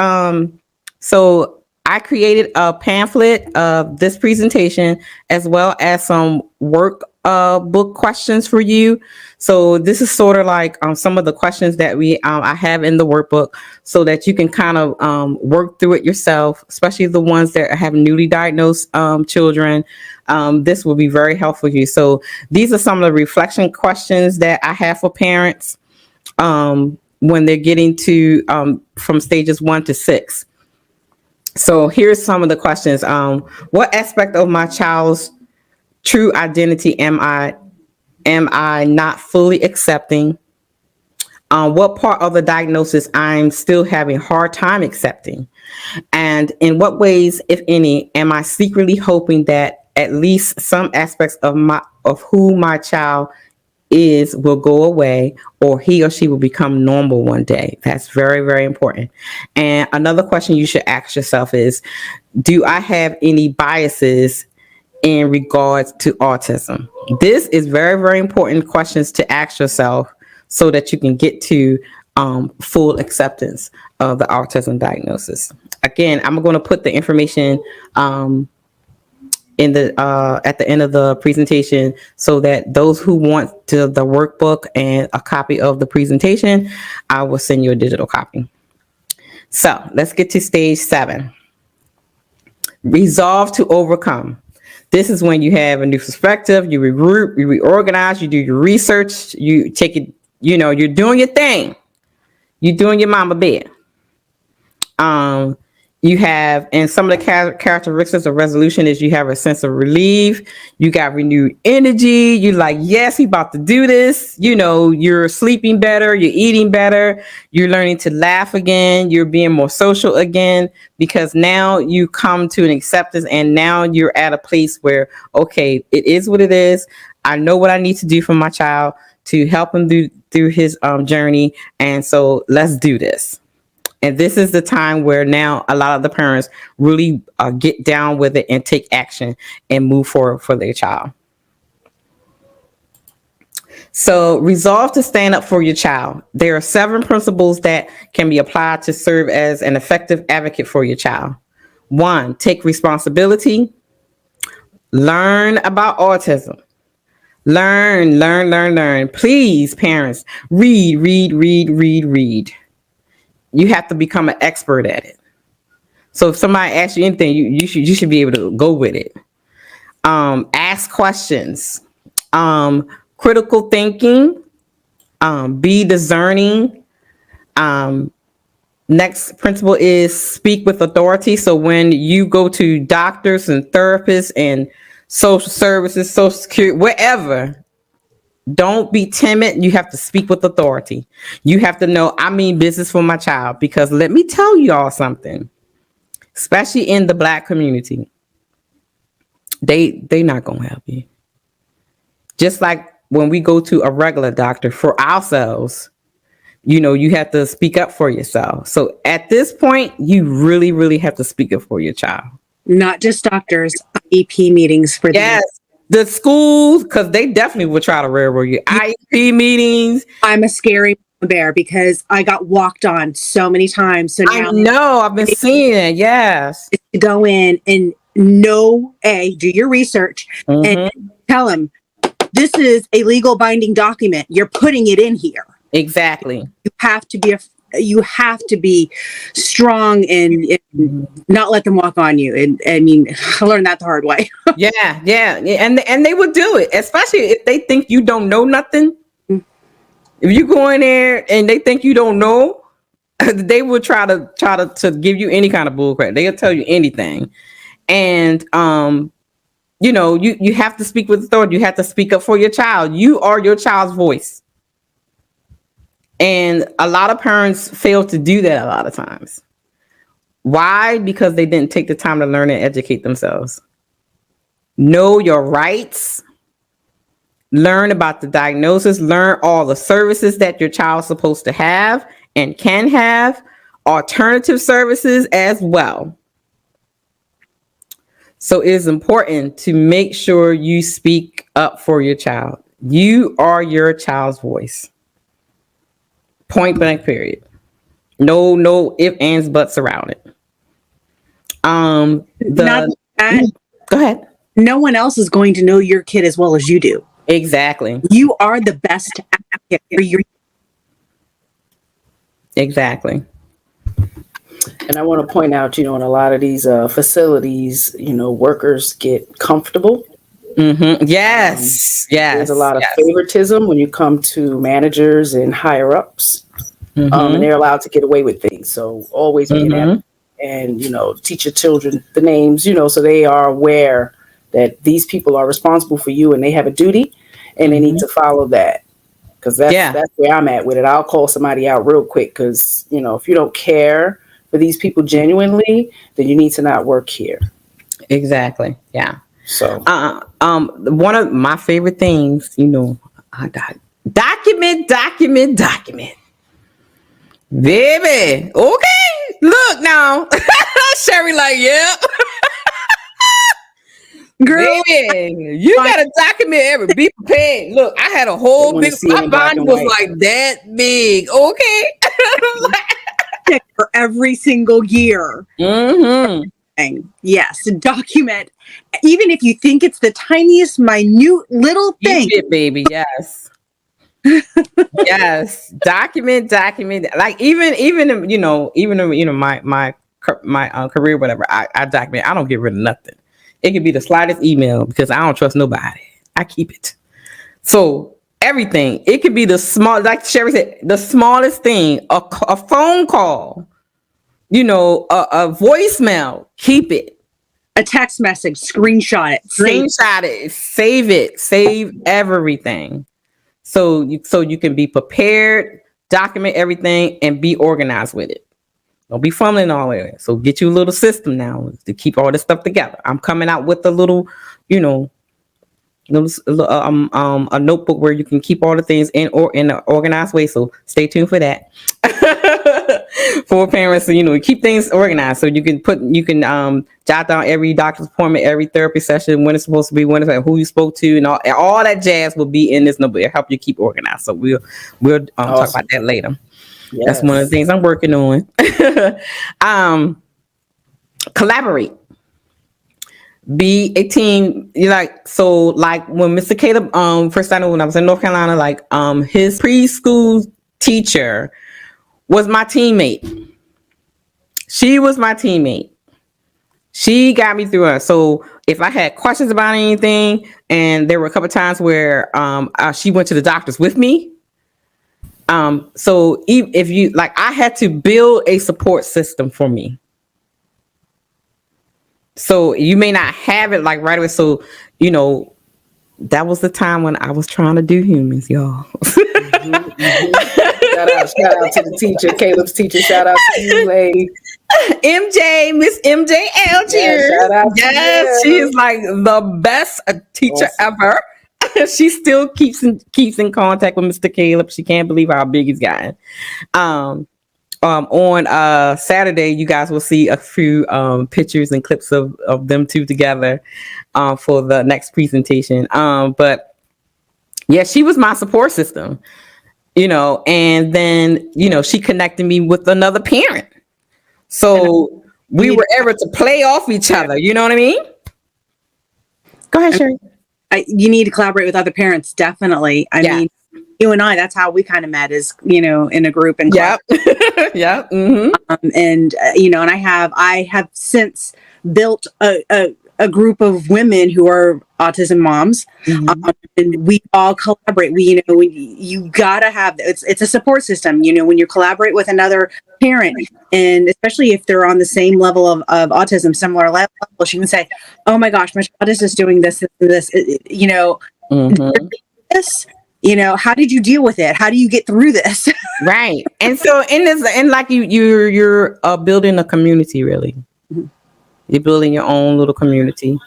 so I created a pamphlet of this presentation as well as some work book questions for you. So this is sort of like some of the questions that I have in the workbook so that you can kind of work through it yourself, especially the ones that have newly diagnosed children. This will be very helpful for you. So these are some of the reflection questions that I have for parents when they're getting to from stages 1 to 6. So here's some of the questions. What aspect of my child's true identity am I not fully accepting? What part of the diagnosis I'm still having a hard time accepting? And in what ways, if any, am I secretly hoping that at least some aspects of who my child is will go away, or he or she will become normal one day? That's very, very important. And another question you should ask yourself is, do I have any biases in regards to autism? This is very, very important questions to ask yourself so that you can get to full acceptance of the autism diagnosis. Again, I'm going to put the information in the at the end of the presentation so that those who want the workbook and a copy of the presentation, I will send you a digital copy. So let's get to stage 7. Resolve to overcome. This is when you have a new perspective, you regroup, you reorganize, you do your research, you take it, you're doing your thing. You're doing your mama bed. You have, and some of the characteristics of resolution is you have a sense of relief. You got renewed energy. You're like, yes, he about to do this. You're sleeping better. You're eating better. You're learning to laugh again. You're being more social again, because now you come to an acceptance and now you're at a place where, okay, it is what it is. I know what I need to do for my child to help him through his journey. And so let's do this. And this is the time where now a lot of the parents really get down with it and take action and move forward for their child. So resolve to stand up for your child. There are 7 principles that can be applied to serve as an effective advocate for your child. 1, take responsibility. Learn about autism. Learn. Please, parents, read. you have to become an expert at it. So if somebody asks you anything, you should be able to go with it. Ask questions. Critical thinking. Be discerning. Next principle is speak with authority. So when you go to doctors and therapists and social services, social security, wherever, don't be timid. You have to speak with authority. You have to know, I mean business for my child, because let me tell you all something, especially in the Black community, they not gonna help you. Just like when we go to a regular doctor for ourselves, you have to speak up for yourself. So at this point, you really, really have to speak up for your child. Not just doctors, IEP meetings for the schools, because they definitely will try to railroad you. IEP meetings. I'm a scary bear because I got walked on so many times. So now I know, I've been seeing it. Yes. To go in and do your research and tell them this is a legal binding document. You're putting it in here. Exactly. You have to be strong and not let them walk on you. And I mean, I learned that the hard way. Yeah. And they would do it, especially if they think you don't know nothing. If you go in there and they think you don't know, they will try to give you any kind of bullcrap. They'll tell you anything. And you have to speak with authority. You have to speak up for your child. You are your child's voice. And a lot of parents fail to do that a lot of times. Why? Because they didn't take the time to learn and educate themselves. Know your rights. Learn about the diagnosis. Learn all the services that your child's supposed to have and can have. Alternative services as well. So it is important to make sure you speak up for your child. You are your child's voice. Point blank, period. No ifs, ands, buts around it. Go ahead. No one else is going to know your kid as well as you do. Exactly. You are the best advocate for your. Exactly. And I want to point out, in a lot of these facilities, workers get comfortable. Mm-hmm. Yes. There's a lot of favoritism when you come to managers and higher ups, and they're allowed to get away with things. So always be an advocate and, teach your children the names, so they are aware that these people are responsible for you and they have a duty and they need to follow that. Because that's where I'm at with it. I'll call somebody out real quick because, if you don't care for these people genuinely, then you need to not work here. Exactly. Yeah. So, one of my favorite things, I got document. Baby. Okay. Look now. Sherry like, yeah. Girl, baby, you gotta document be prepared. Look, I had a whole big, my binder was like that big. Okay. For every single year. Yes, document. Even if you think it's the tiniest, minute little thing. Keep it, baby. Yes. Yes. Document. Like even my career, whatever. I document. I don't get rid of nothing. It could be the slightest email because I don't trust nobody. I keep it. So everything. It could be the small, like Sherry said, the smallest thing. A phone call. A voicemail. Keep it. A text message. Screenshot it. Save it. Save everything. So you can be prepared, document everything, and be organized with it. Don't be fumbling all over. So get you a little system now to keep all this stuff together. I'm coming out with a little, a notebook where you can keep all the things in an organized way. So stay tuned for that. For parents, keep things organized. So you can jot down every doctor's appointment, every therapy session, when it's supposed to be, who you spoke to, and all that jazz will be in this notebook. It'll help you keep organized. So we'll talk about that later. Yes. That's one of the things I'm working on. Collaborate. Be a team. Like when Mr. Caleb first started when I was in North Carolina, his preschool teacher was my teammate. She was my teammate. She got me through it. So if I had questions about anything, and there were a couple of times where she went to the doctors with me. So if you like, I had to build a support system for me. So you may not have it like right away. So, you know, that was the time when I was trying to do humans, y'all. Shout out to the teacher, Caleb's teacher. Shout out to you, lady. MJ, Miss MJ Algier. Yeah, shout out to yes, you. she is like the best teacher ever. She still keeps in contact with Mr. Caleb. She can't believe how big he's gotten. On Saturday, you guys will see a few pictures and clips of them two together for the next presentation. But yeah, she was my support system, you know, and then, you know, she connected me with another parent. So we were able to play off each other. You know what I mean? Go ahead, Sherry. You need to collaborate with other parents. Definitely. I mean, you and I, that's how we kind of met, is, you know, in a group and yeah. Yeah. Mm-hmm. And you know, and I have since built a group of women who are autism moms, and we all collaborate. You gotta have, it's a support system. You know, when you collaborate with another parent, and especially if they're on the same level of autism, similar level, she can say, "Oh my gosh, my child is just doing this, you know, this." You know, how did you deal with it? How do you get through this? Right. And so like you're building a community, really. Mm-hmm. You're building your own little community.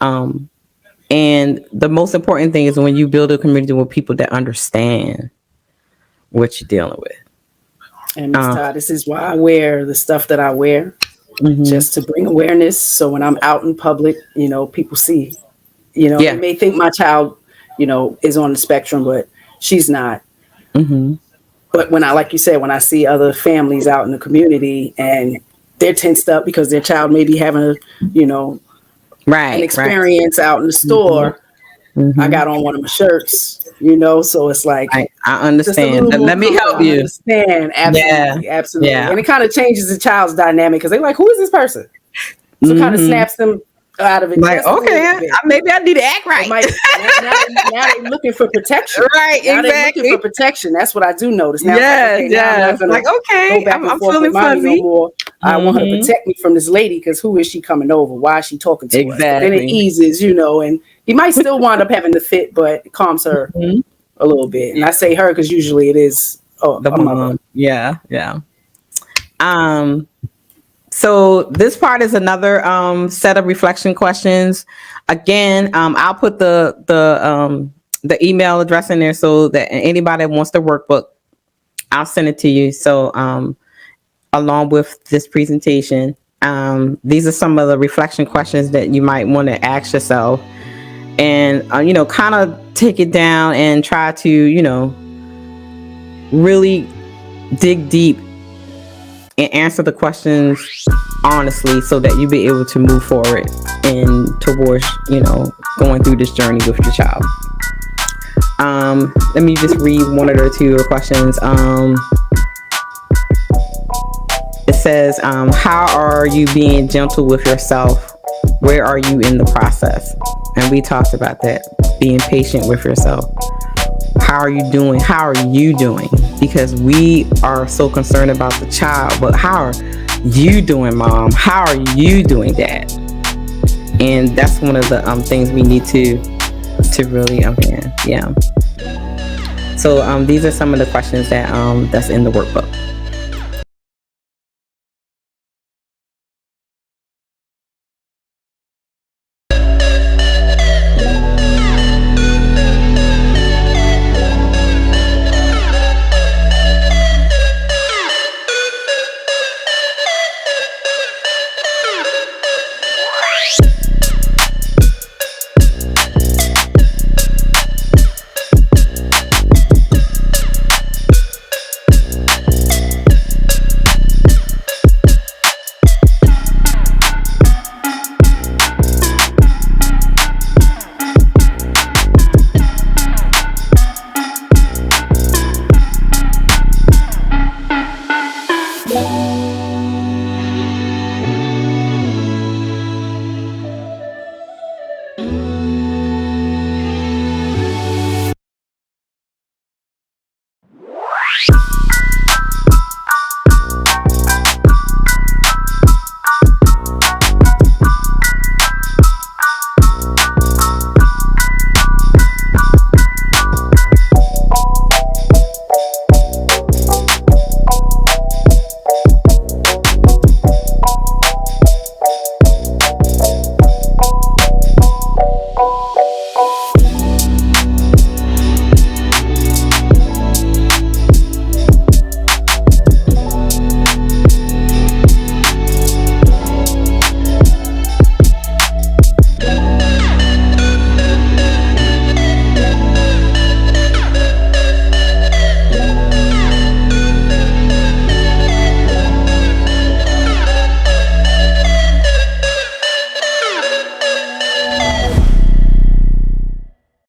And the most important thing is when you build a community with people that understand what you're dealing with. And Ms. Todd, this is why I wear the stuff that I wear, just to bring awareness. So when I'm out in public, you know, people see, you know, they may think my child, you know, is on the spectrum, but she's not. Mm-hmm. But when like you said, when I see other families out in the community and they're tensed up because their child may be having a, you know, an experience out in the store, I got on one of my shirts, you know, so it's like, I understand. Let me help you. Understand. Absolutely. Yeah. Absolutely. Yeah. And it kind of changes the child's dynamic because they're like, who is this person? So it kind of snaps them out of it. Like, okay, maybe I need to act right. Now they're looking for protection. Right, now exactly. They're looking for protection. That's what I do notice. Now, I'm feeling fuzzy. No I want her to protect me from this lady because who is she coming over? Why is she talking to us? Then it eases, you know, and you might still wind up having the fit, but it calms her a little bit. And I say her because usually it is the mother. Yeah. So this part is another set of reflection questions. Again, I'll put the email address in there so that anybody that wants the workbook, I'll send it to you. So along with this presentation, these are some of the reflection questions that you might want to ask yourself, and you know, kind of take it down and try to, you know, really dig deep and answer the questions honestly so that you be able to move forward and towards, you know, going through this journey with your child. Let me just read one or two of the questions. It says, how are you being gentle with yourself? Where are you in the process? And we talked about that, being patient with yourself. How are you doing? How are you doing? Because we are so concerned about the child, but how are you doing, Mom? How are you doing, Dad? And that's one of the things we need to really So these are some of the questions that that's in the workbook.